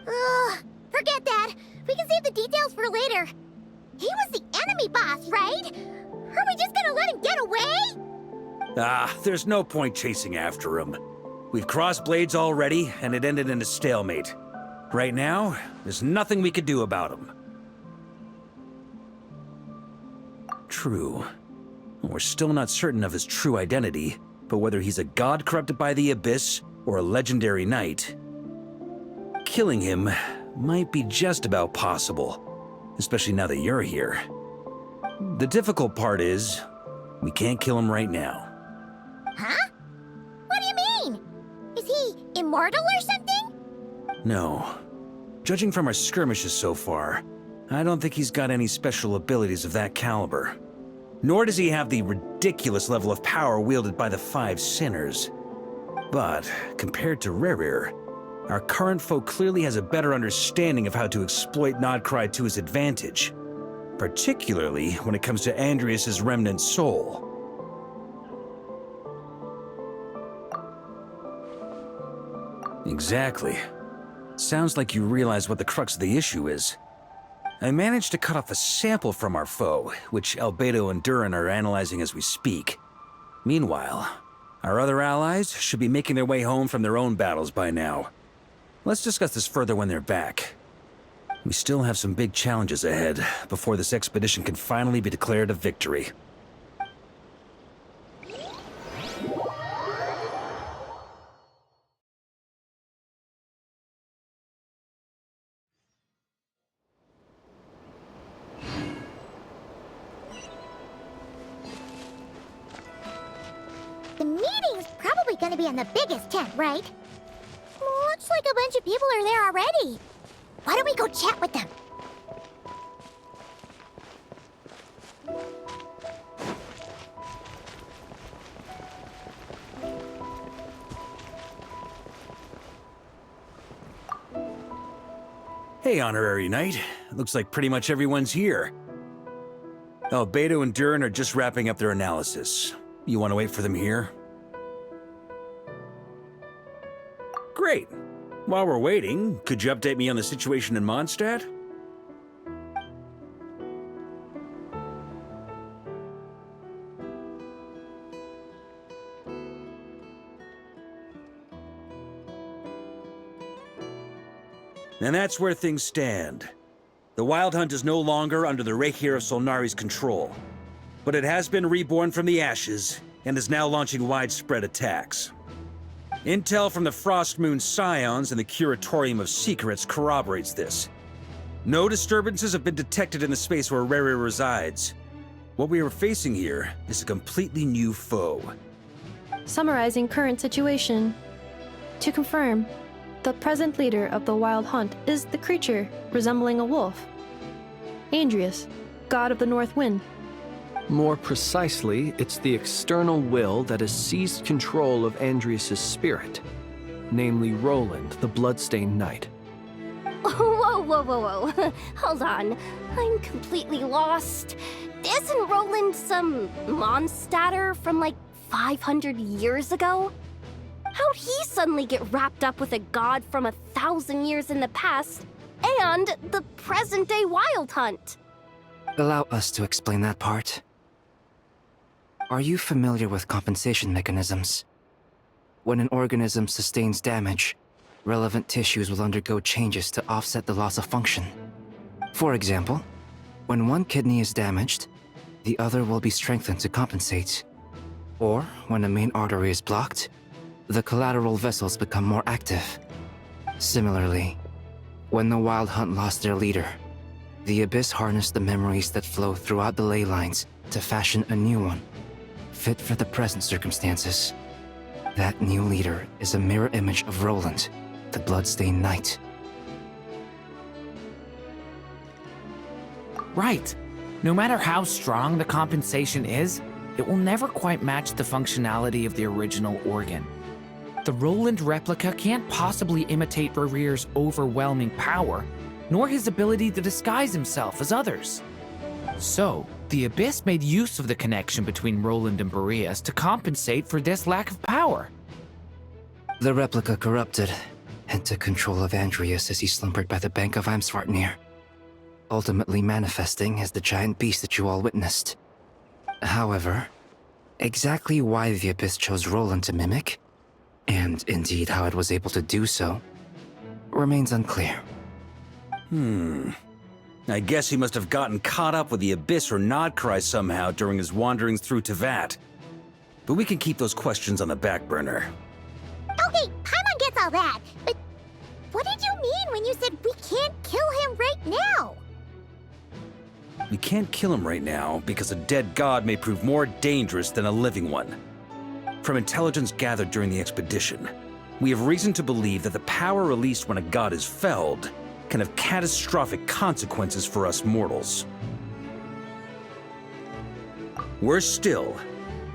Ugh, forget that. We can save the details for later. He was the enemy boss, right? Are we just gonna let him get away? There's no point chasing after him. We've crossed blades already, and it ended in a stalemate. Right now, there's nothing we could do about him. True. We're still not certain of his true identity, but whether he's a god corrupted by the Abyss or a legendary knight, killing him might be just about possible, especially now that you're here. The difficult part is, we can't kill him right now. Huh? What do you mean? Is he immortal or something? No. Judging from our skirmishes so far, I don't think he's got any special abilities of that caliber. Nor does he have the ridiculous level of power wielded by the Five Sinners. But, compared to Rerir, our current foe clearly has a better understanding of how to exploit Nodcry to his advantage, particularly when it comes to Andreas' remnant soul. Exactly. Sounds like you realize what the crux of the issue is. I managed to cut off a sample from our foe, which Albedo and Durin are analyzing as we speak. Meanwhile, our other allies should be making their way home from their own battles by now. Let's discuss this further when they're back. We still have some big challenges ahead before this expedition can finally be declared a victory. The meeting's probably gonna be in the biggest tent, right? Looks like a bunch of people are there already. Why don't we go chat with them? Hey, Honorary Knight. Looks like pretty much everyone's here. Albedo and Durin are just wrapping up their analysis. You want to wait for them here? Great. While we're waiting, could you update me on the situation in Mondstadt? And that's where things stand. The Wild Hunt is no longer under the Rehir of Solnari's control, but it has been reborn from the ashes and is now launching widespread attacks. Intel from the Frost Moon Scions and the Curatorium of Secrets corroborates this. No disturbances have been detected in the space where Rerir resides. What we are facing here is a completely new foe. Summarizing current situation. To confirm, the present leader of the Wild Hunt is the creature resembling a wolf. Andreas, god of the North Wind, More precisely, it's the external will that has seized control of Andrias' spirit, namely Roland, the Bloodstained Knight. Whoa, whoa, whoa, whoa. Hold on. I'm completely lost. Isn't Roland some Mondstadter from like 500 years ago? How'd he suddenly get wrapped up with a god from 1,000 years in the past and the present-day Wild Hunt? Allow us to explain that part. Are you familiar with compensation mechanisms? When an organism sustains damage, relevant tissues will undergo changes to offset the loss of function. For example, when one kidney is damaged, the other will be strengthened to compensate. Or, when a main artery is blocked, the collateral vessels become more active. Similarly, when the Wild Hunt lost their leader, the Abyss harnessed the memories that flow throughout the ley lines to fashion a new one, fit for the present circumstances. That new leader is a mirror image of Roland, the Bloodstained Knight. Right. No matter how strong the compensation is, it will never quite match the functionality of the original organ. The Roland replica can't possibly imitate Barir's overwhelming power, nor his ability to disguise himself as others. So, the Abyss made use of the connection between Roland and Boreas to compensate for this lack of power. The replica corrupted and took control of Andrias as he slumbered by the bank of Eimsvartnir, ultimately manifesting as the giant beast that you all witnessed. However, exactly why the Abyss chose Roland to mimic, and indeed how it was able to do so, remains unclear. I guess he must have gotten caught up with the Abyss or Nodcry somehow during his wanderings through Tevat. But we can keep those questions on the back burner. Okay, Paimon gets all that, but what did you mean when you said we can't kill him right now? We can't kill him right now because a dead god may prove more dangerous than a living one. From intelligence gathered during the expedition, we have reason to believe that the power released when a god is felled can have catastrophic consequences for us mortals. Worse still,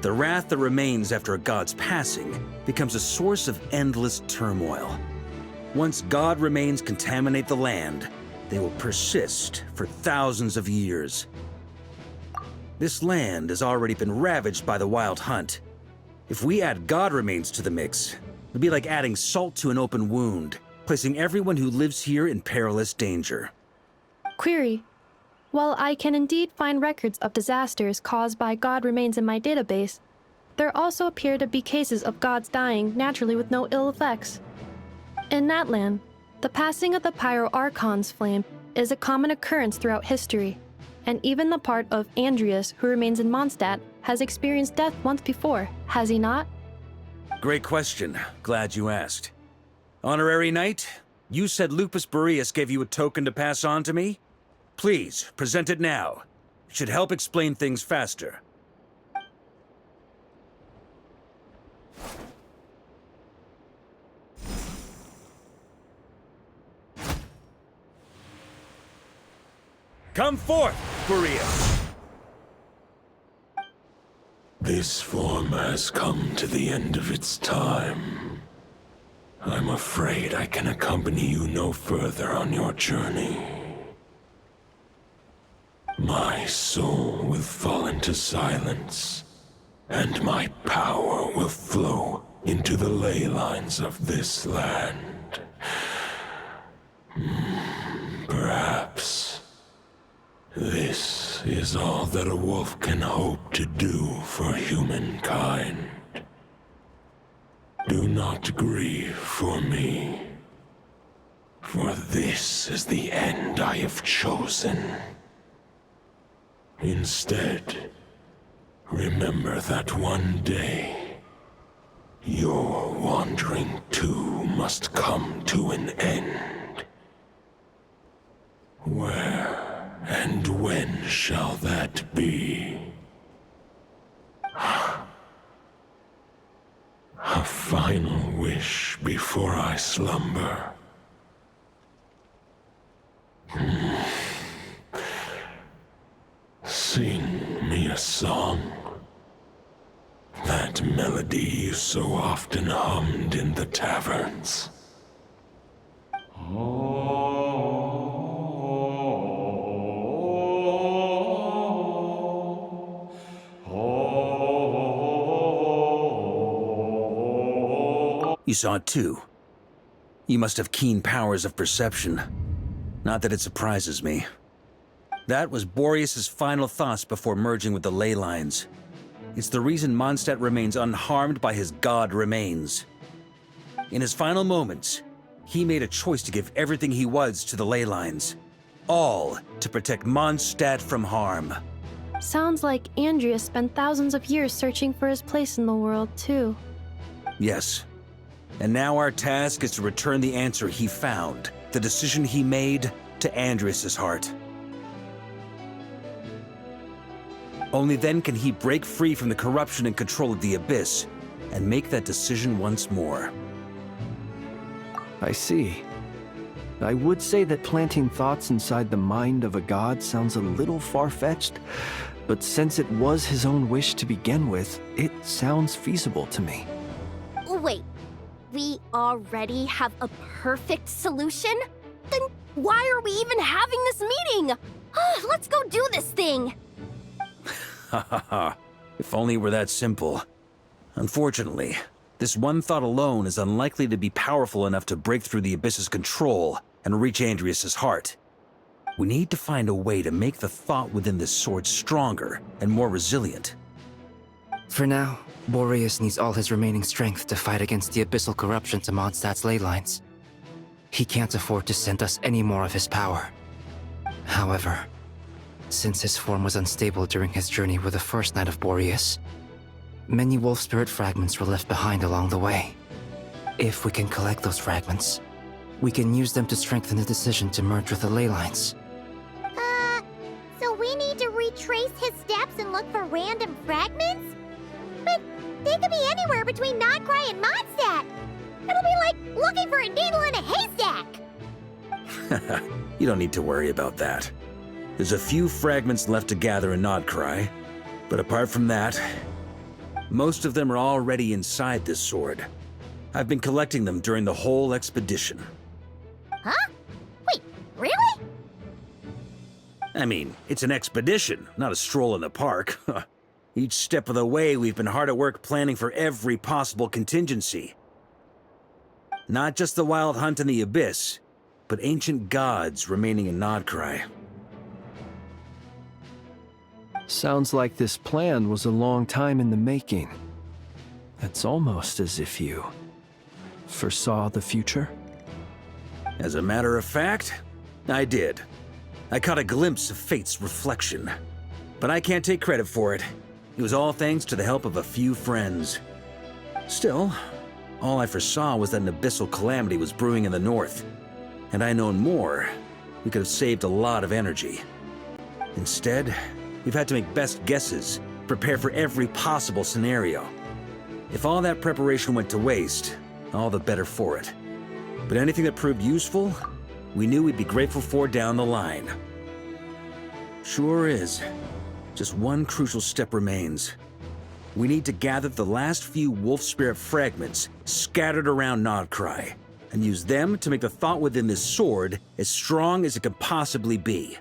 the wrath that remains after a god's passing becomes a source of endless turmoil. Once god remains contaminate the land, they will persist for thousands of years. This land has already been ravaged by the Wild Hunt. If we add god remains to the mix, it'd be like adding salt to an open wound, placing everyone who lives here in perilous danger. Query. While I can indeed find records of disasters caused by god remains in my database, there also appear to be cases of gods dying naturally with no ill effects. In that land, the passing of the Pyro-Archon's flame is a common occurrence throughout history, and even the part of Andrias who remains in Mondstadt has experienced death once before, has he not? Great question. Glad you asked. Honorary Knight, you said Lupus Majoris gave you a token to pass on to me? Please, present it now. It should help explain things faster. Come forth, Majoris! This form has come to the end of its time. I'm afraid I can accompany you no further on your journey. My soul will fall into silence, and my power will flow into the ley lines of this land. Perhaps this is all that a wolf can hope to do for humankind. Do not grieve for me, for this is the end I have chosen. Instead, remember that one day, your wandering too must come to an end. Where and when shall that be? A final wish before I slumber. Sing me a song. That melody you so often hummed in the taverns. You saw it too. You must have keen powers of perception. Not that it surprises me. That was Boreas's final thoughts before merging with the ley lines. It's the reason Mondstadt remains unharmed by his god remains. In his final moments, he made a choice to give everything he was to the ley lines. All to protect Mondstadt from harm. Sounds like Andrea spent thousands of years searching for his place in the world, too. Yes. And now our task is to return the answer he found, the decision he made, to Andrias' heart. Only then can he break free from the corruption and control of the Abyss, and make that decision once more. I see. I would say that planting thoughts inside the mind of a god sounds a little far-fetched, but since it was his own wish to begin with, it sounds feasible to me. Wait, we already have a perfect solution? Then why are we even having this meeting? Let's go do this thing! Ha ha ha. If only it were that simple. Unfortunately, this one thought alone is unlikely to be powerful enough to break through the Abyss's control and reach Andrias' heart. We need to find a way to make the thought within this sword stronger and more resilient. For now, Boreas needs all his remaining strength to fight against the abyssal corruption to Mondstadt's ley lines. He can't afford to send us any more of his power. However, since his form was unstable during his journey with the first Knight of Boreas, many wolf spirit fragments were left behind along the way. If we can collect those fragments, we can use them to strengthen the decision to merge with the ley lines. So we need to retrace his steps and look for random fragments? But they could be anywhere between Nodcry and Mondstadt. It'll be like looking for a needle in a haystack. You don't need to worry about that. There's a few fragments left to gather in Nodcry, but apart from that, most of them are already inside this sword. I've been collecting them during the whole expedition. Huh? Wait, really? I mean, it's an expedition, not a stroll in the park. Each step of the way, we've been hard at work planning for every possible contingency. Not just the wild hunt in the Abyss, but ancient gods remaining in Nodcry. Sounds like this plan was a long time in the making. It's almost as if you foresaw the future. As a matter of fact, I did. I caught a glimpse of fate's reflection. But I can't take credit for it. It was all thanks to the help of a few friends. Still, all I foresaw was that an abyssal calamity was brewing in the north. Had I known more, we could have saved a lot of energy. Instead, we've had to make best guesses, prepare for every possible scenario. If all that preparation went to waste, all the better for it. But anything that proved useful, we knew we'd be grateful for down the line. Sure is. Just one crucial step remains. We need to gather the last few wolf spirit fragments scattered around Nodcry, and use them to make the thought within this sword as strong as it could possibly be.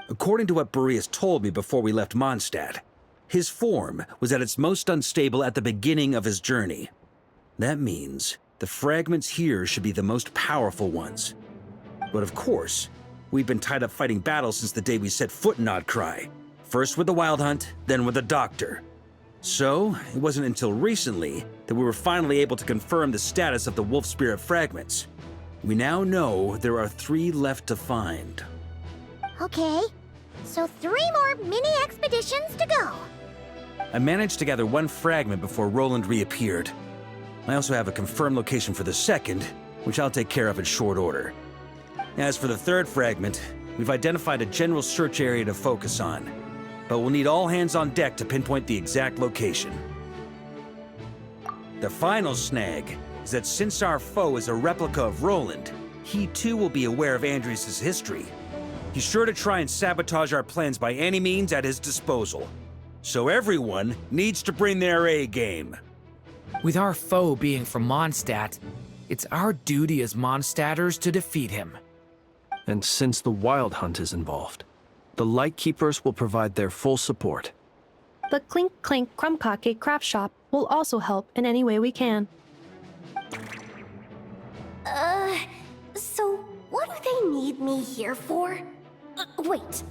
According to what Boreas told me before we left Mondstadt, his form was at its most unstable at the beginning of his journey. That means the fragments here should be the most powerful ones. But of course, we've been tied up fighting battles since the day we set foot in Nodcry. First with the Wild Hunt, then with the Doctor. So, it wasn't until recently that we were finally able to confirm the status of the Wolf Spirit fragments. We now know there are 3 left to find. Okay, so 3 more mini expeditions to go. I managed to gather 1 fragment before Roland reappeared. I also have a confirmed location for the second, which I'll take care of in short order. As for the 3rd fragment, we've identified a general search area to focus on, but we'll need all hands on deck to pinpoint the exact location. The final snag is that since our foe is a replica of Roland, he too will be aware of Andrias' history. He's sure to try and sabotage our plans by any means at his disposal. So everyone needs to bring their A game. With our foe being from Mondstadt, it's our duty as Mondstadters to defeat him. And since the Wild Hunt is involved, the Lightkeepers will provide their full support. The Clink Clink Krumkake craft shop will also help in any way we can. So what do they need me here for? Wait,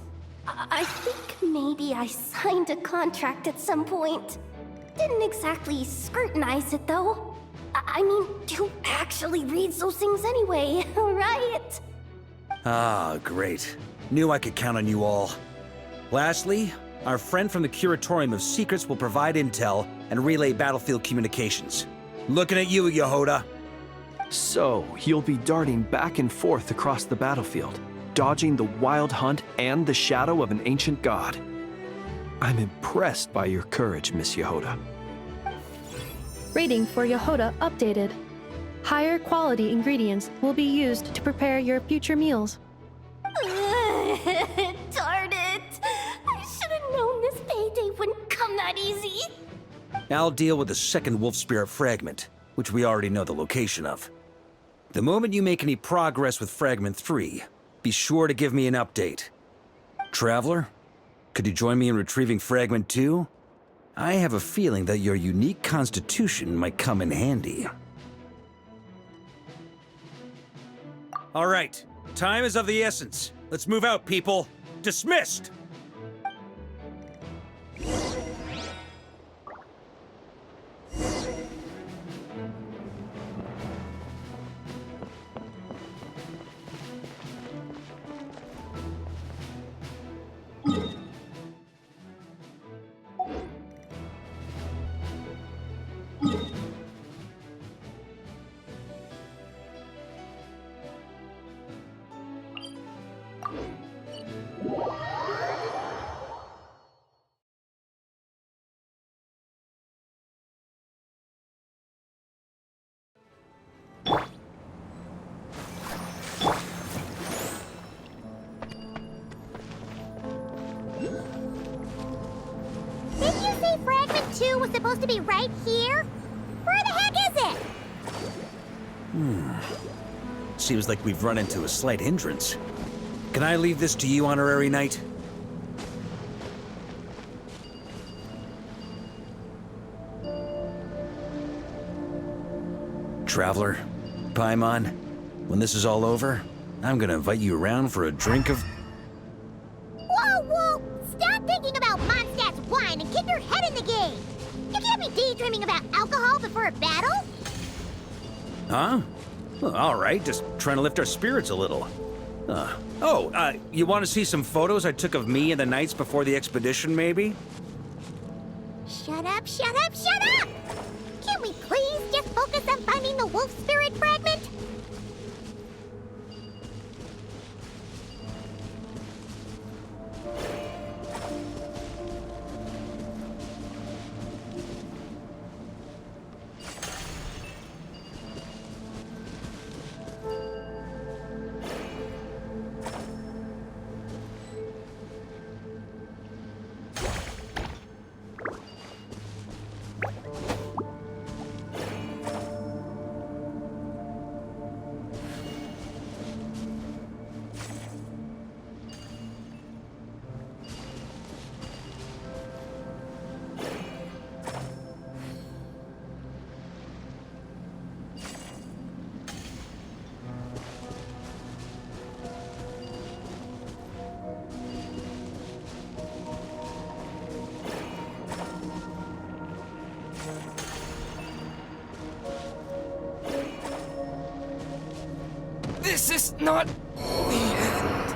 I think maybe I signed a contract at some point. Didn't exactly scrutinize it, though. I mean, who actually reads those things anyway, right? Ah, great. Knew I could count on you all. Lastly, our friend from the Curatorium of Secrets will provide intel and relay battlefield communications. Looking at you, Yehoda. So, you'll be darting back and forth across the battlefield, dodging the Wild Hunt and the shadow of an ancient god. I'm impressed by your courage, Miss Yehoda. Rating for Yehoda updated. Higher quality ingredients will be used to prepare your future meals. Darn it! I should have known this payday wouldn't come that easy. I'll deal with the second Wolf Spirit fragment, which we already know the location of. The moment you make any progress with Fragment 3, be sure to give me an update. Traveler, could you join me in retrieving Fragment 2? I have a feeling that your unique constitution might come in handy. All right, time is of the essence. Let's move out, people. Dismissed! Didn't you say Fragment 2 was supposed to be right here? Where the heck is it? Seems like we've run into a slight hindrance. Can I leave this to you, Honorary Knight? Traveler, Paimon, when this is all over, I'm gonna invite you around for a drink of... Whoa! Stop thinking about Mondstadt's wine and keep your head in the game! You can't be daydreaming about alcohol before a battle! Huh? Well, all right, just trying to lift our spirits a little. You want to see some photos I took of me and the knights before the expedition, maybe? Shut up! Can't we please just focus on finding the wolf spirit fragment? This is not the end.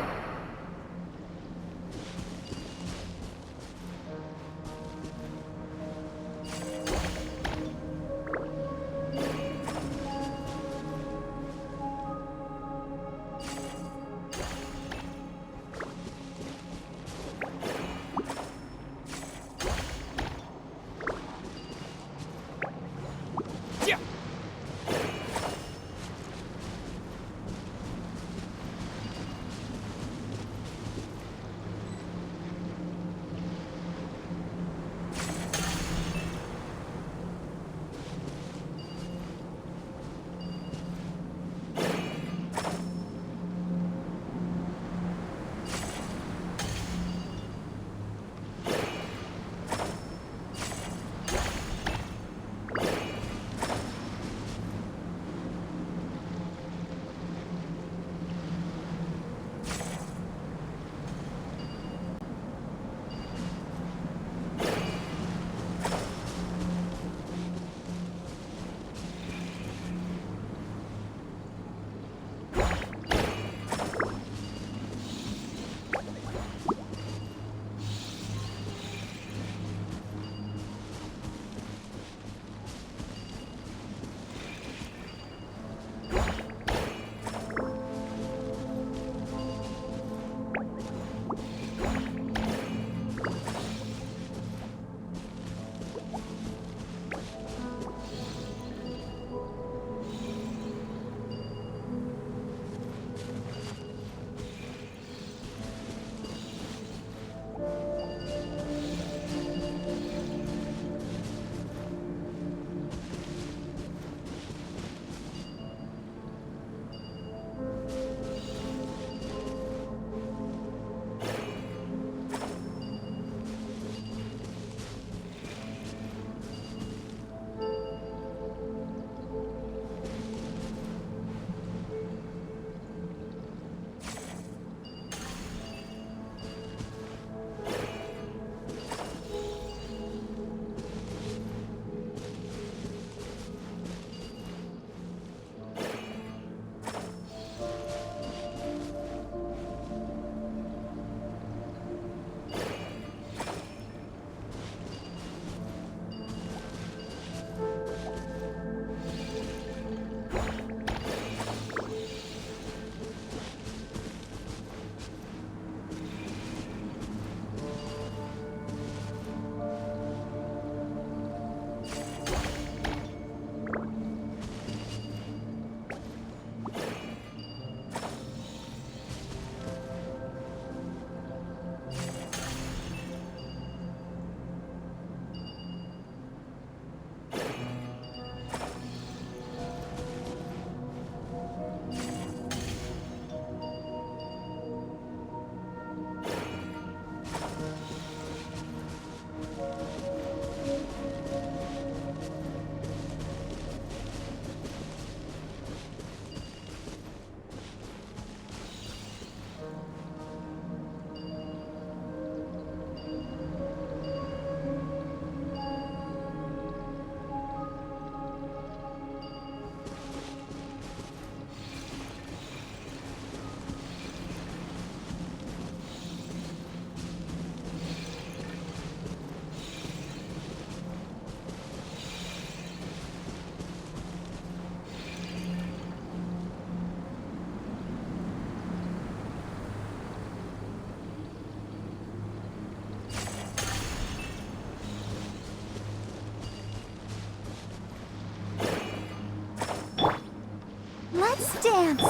dance!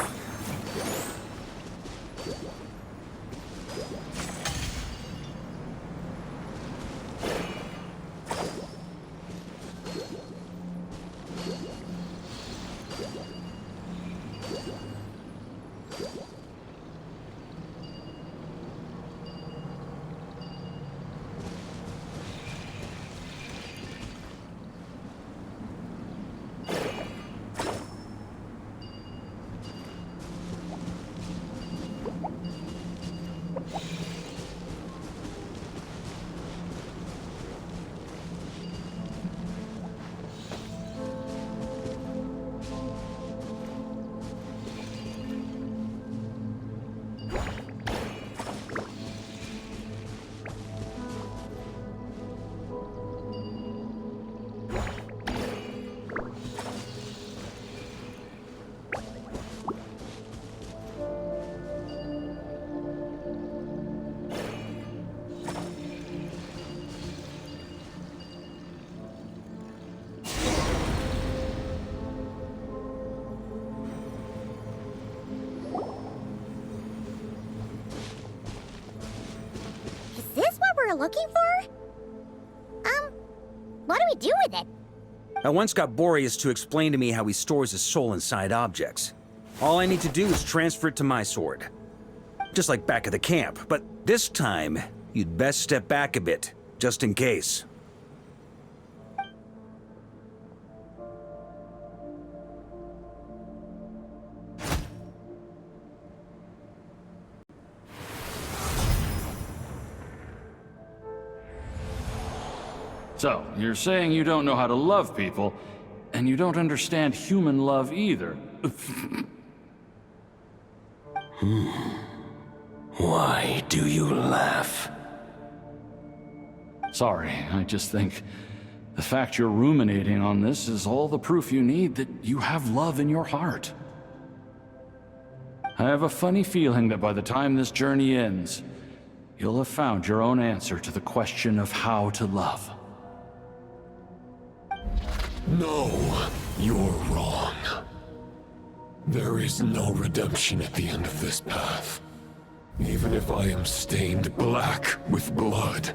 We're looking for? What do we do with it? I once got Boreas to explain to me how he stores his soul inside objects. All I need to do is transfer it to my sword. Just like back at the camp, but this time, you'd best step back a bit, just in case. So, you're saying you don't know how to love people, and you don't understand human love either. Why do you laugh? Sorry, I just think the fact you're ruminating on this is all the proof you need that you have love in your heart. I have a funny feeling that by the time this journey ends, you'll have found your own answer to the question of how to love. No, you're wrong. There is no redemption at the end of this path. Even if I am stained black with blood,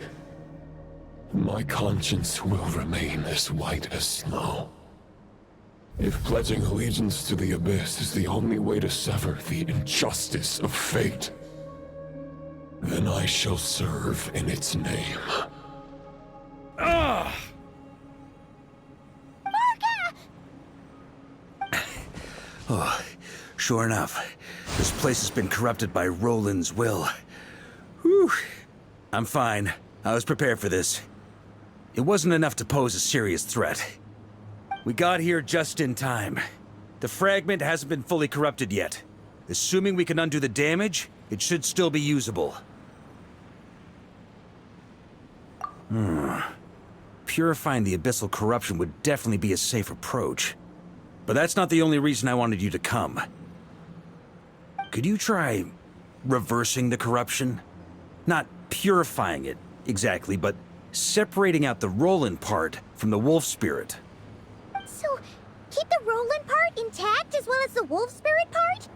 my conscience will remain as white as snow. If pledging allegiance to the Abyss is the only way to sever the injustice of fate, then I shall serve in its name. Ugh! Oh, sure enough, this place has been corrupted by Roland's will. Whew. I'm fine. I was prepared for this. It wasn't enough to pose a serious threat. We got here just in time. The fragment hasn't been fully corrupted yet. Assuming we can undo the damage, it should still be usable. Purifying the abyssal corruption would definitely be a safe approach. But that's not the only reason I wanted you to come. Could you try reversing the corruption? Not purifying it, exactly, but separating out the Roland part from the wolf spirit. So, keep the Roland part intact as well as the wolf spirit part?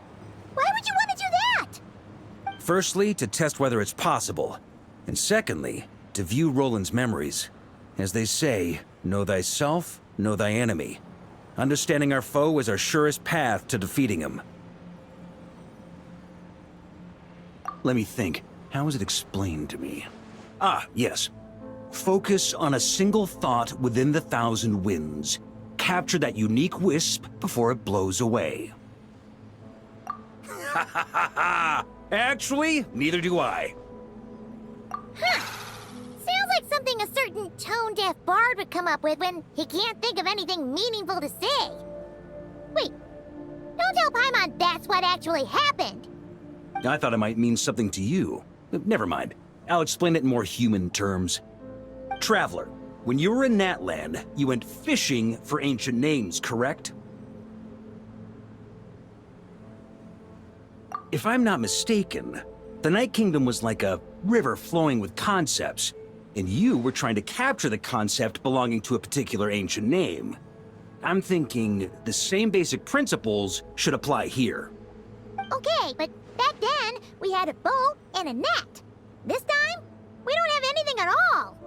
Why would you want to do that? Firstly, to test whether it's possible. And secondly, to view Roland's memories. As they say, know thyself, know thy enemy. Understanding our foe is our surest path to defeating him. Let me think. How was it explained to me? Ah, yes. Focus on a single thought within the 1,000 winds. Capture that unique wisp before it blows away. Ha ha ha ha! Actually, neither do I. Huh. Sounds like something a certain tone-deaf bard would come up with when he can't think of anything meaningful to say. Wait, don't tell Paimon that's what actually happened. I thought it might mean something to you. Never mind. I'll explain it in more human terms. Traveler, when you were in Natland, you went fishing for ancient names, correct? If I'm not mistaken, the Night Kingdom was like a river flowing with concepts, and you were trying to capture the concept belonging to a particular ancient name. I'm thinking the same basic principles should apply here. Okay, but back then, we had a boat and a net. This time, we don't have anything at all.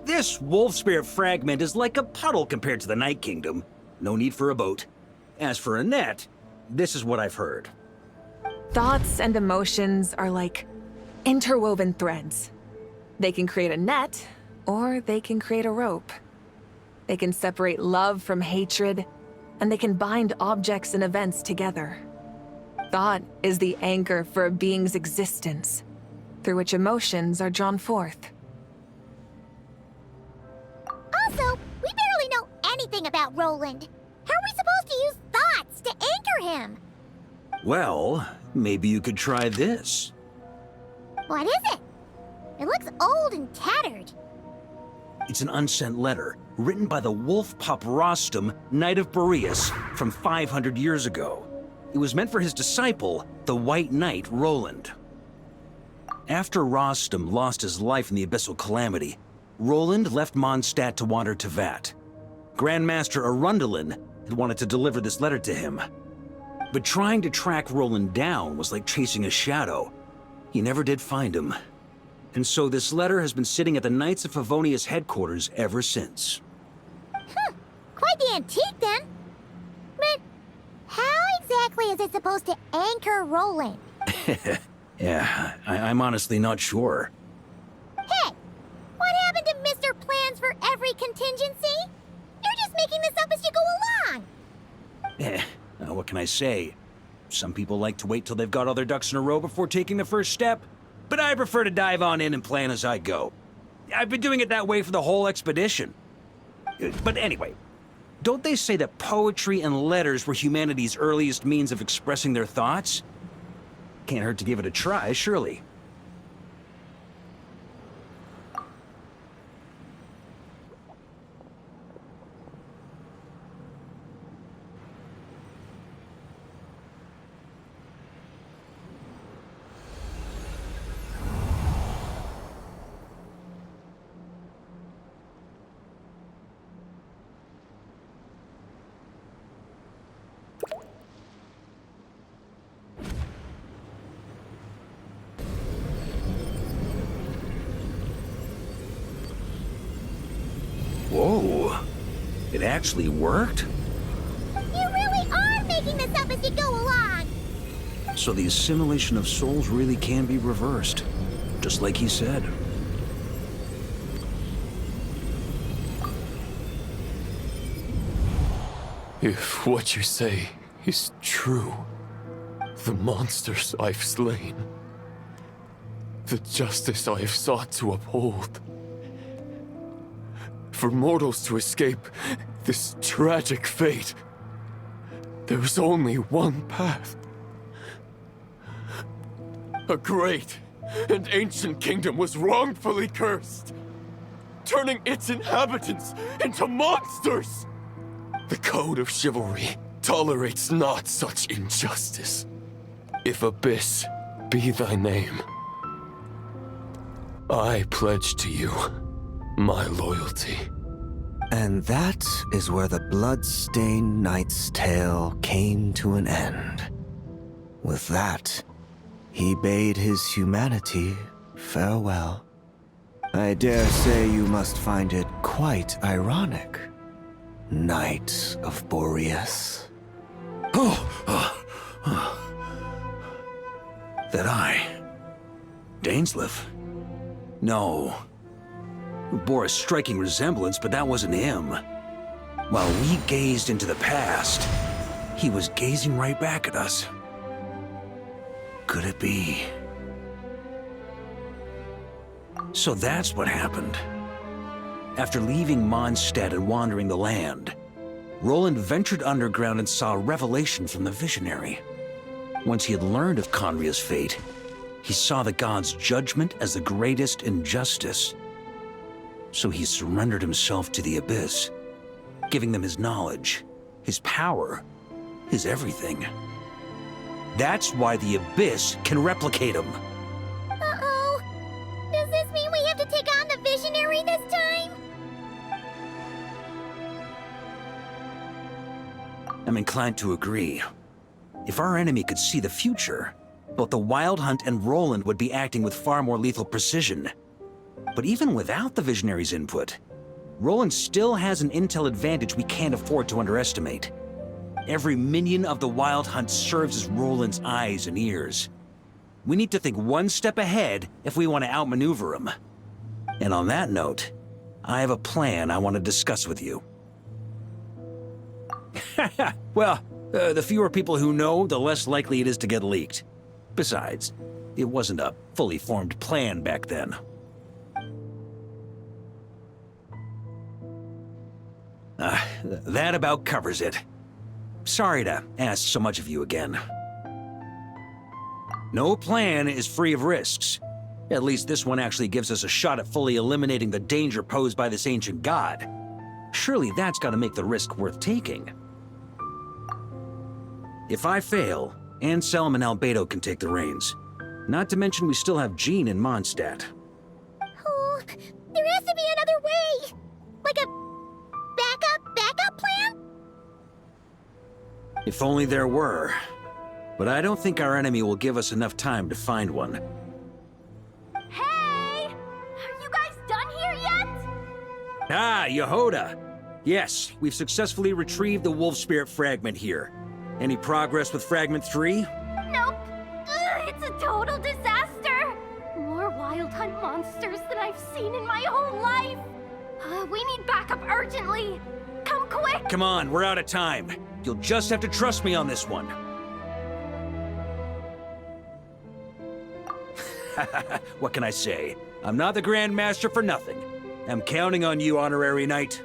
This wolf spirit fragment is like a puddle compared to the Night Kingdom. No need for a boat. As for a net, this is what I've heard. Thoughts and emotions are like interwoven threads. They can create a net, or they can create a rope. They can separate love from hatred, and they can bind objects and events together. Thought is the anchor for a being's existence, through which emotions are drawn forth. Also, we barely know anything about Roland. How are we supposed to use thoughts to anchor him? Well, maybe you could try this. What is it? It looks old and tattered. It's an unsent letter, written by the wolf pup Rostam, Knight of Boreas, from 500 years ago. It was meant for his disciple, the White Knight Roland. After Rostam lost his life in the Abyssal Calamity, Roland left Mondstadt to wander to Vat. Grandmaster Arundelen had wanted to deliver this letter to him. But trying to track Roland down was like chasing a shadow. He never did find him. And so this letter has been sitting at the Knights of Favonius headquarters ever since. Quite the antique then. But how exactly is it supposed to anchor Roland? Yeah, I'm honestly not sure. Hey, what happened to Mr. Plans for every contingency? You're just making this up as you go along. What can I say? Some people like to wait till they've got all their ducks in a row before taking the first step, but I prefer to dive on in and plan as I go. I've been doing it that way for the whole expedition. But anyway, don't they say that poetry and letters were humanity's earliest means of expressing their thoughts? Can't hurt to give it a try, surely. Whoa, it actually worked? You really are making this up as you go along! So the assimilation of souls really can be reversed, just like he said. If what you say is true, the monsters I've slain, the justice I have sought to uphold, for mortals to escape this tragic fate, there's only one path. A great and ancient kingdom was wrongfully cursed, turning its inhabitants into monsters. The code of chivalry tolerates not such injustice. If Abyss be thy name, I pledge to you my loyalty. And that is where the blood-stained knight's tale came to an end. With that, he bade his humanity farewell. I dare say you must find it quite ironic, Knight of Boreas. That I... Dainsleif? No. Bore a striking resemblance, but that wasn't him. While we gazed into the past, he was gazing right back at us. Could it be? So that's what happened. After leaving Mondstadt and wandering the land, Roland ventured underground and saw a revelation from the visionary. Once he had learned of Conria's fate, he saw the gods' judgment as the greatest injustice. So he surrendered himself to the Abyss, giving them his knowledge, his power, his everything. That's why the Abyss can replicate him. Uh-oh. Does this mean we have to take on the Visionary this time? I'm inclined to agree. If our enemy could see the future, both the Wild Hunt and Roland would be acting with far more lethal precision. But even without the Visionary's input, Roland still has an intel advantage we can't afford to underestimate. Every minion of the Wild Hunt serves as Roland's eyes and ears. We need to think one step ahead if we want to outmaneuver him. And on that note, I have a plan I want to discuss with you. Well, the fewer people who know, the less likely it is to get leaked. Besides, it wasn't a fully formed plan back then. That about covers it. Sorry to ask so much of you again. No plan is free of risks. At least this one actually gives us a shot at fully eliminating the danger posed by this ancient god. Surely that's got to make the risk worth taking. If I fail, Anselm and Albedo can take the reins. Not to mention we still have Jean in Mondstadt. Oh, there has to be another way! Like a backup plan? If only there were. But I don't think our enemy will give us enough time to find one. Hey! Are you guys done here yet? Ah, Yehoda! Yes, we've successfully retrieved the Wolf Spirit fragment here. Any progress with Fragment 3? Nope. It's a total disaster. More Wild Hunt monsters than I've seen in my whole life. We need backup urgently. Come quick! Come on, we're out of time. You'll just have to trust me on this one. What can I say? I'm not the Grand Master for nothing. I'm counting on you, Honorary Knight.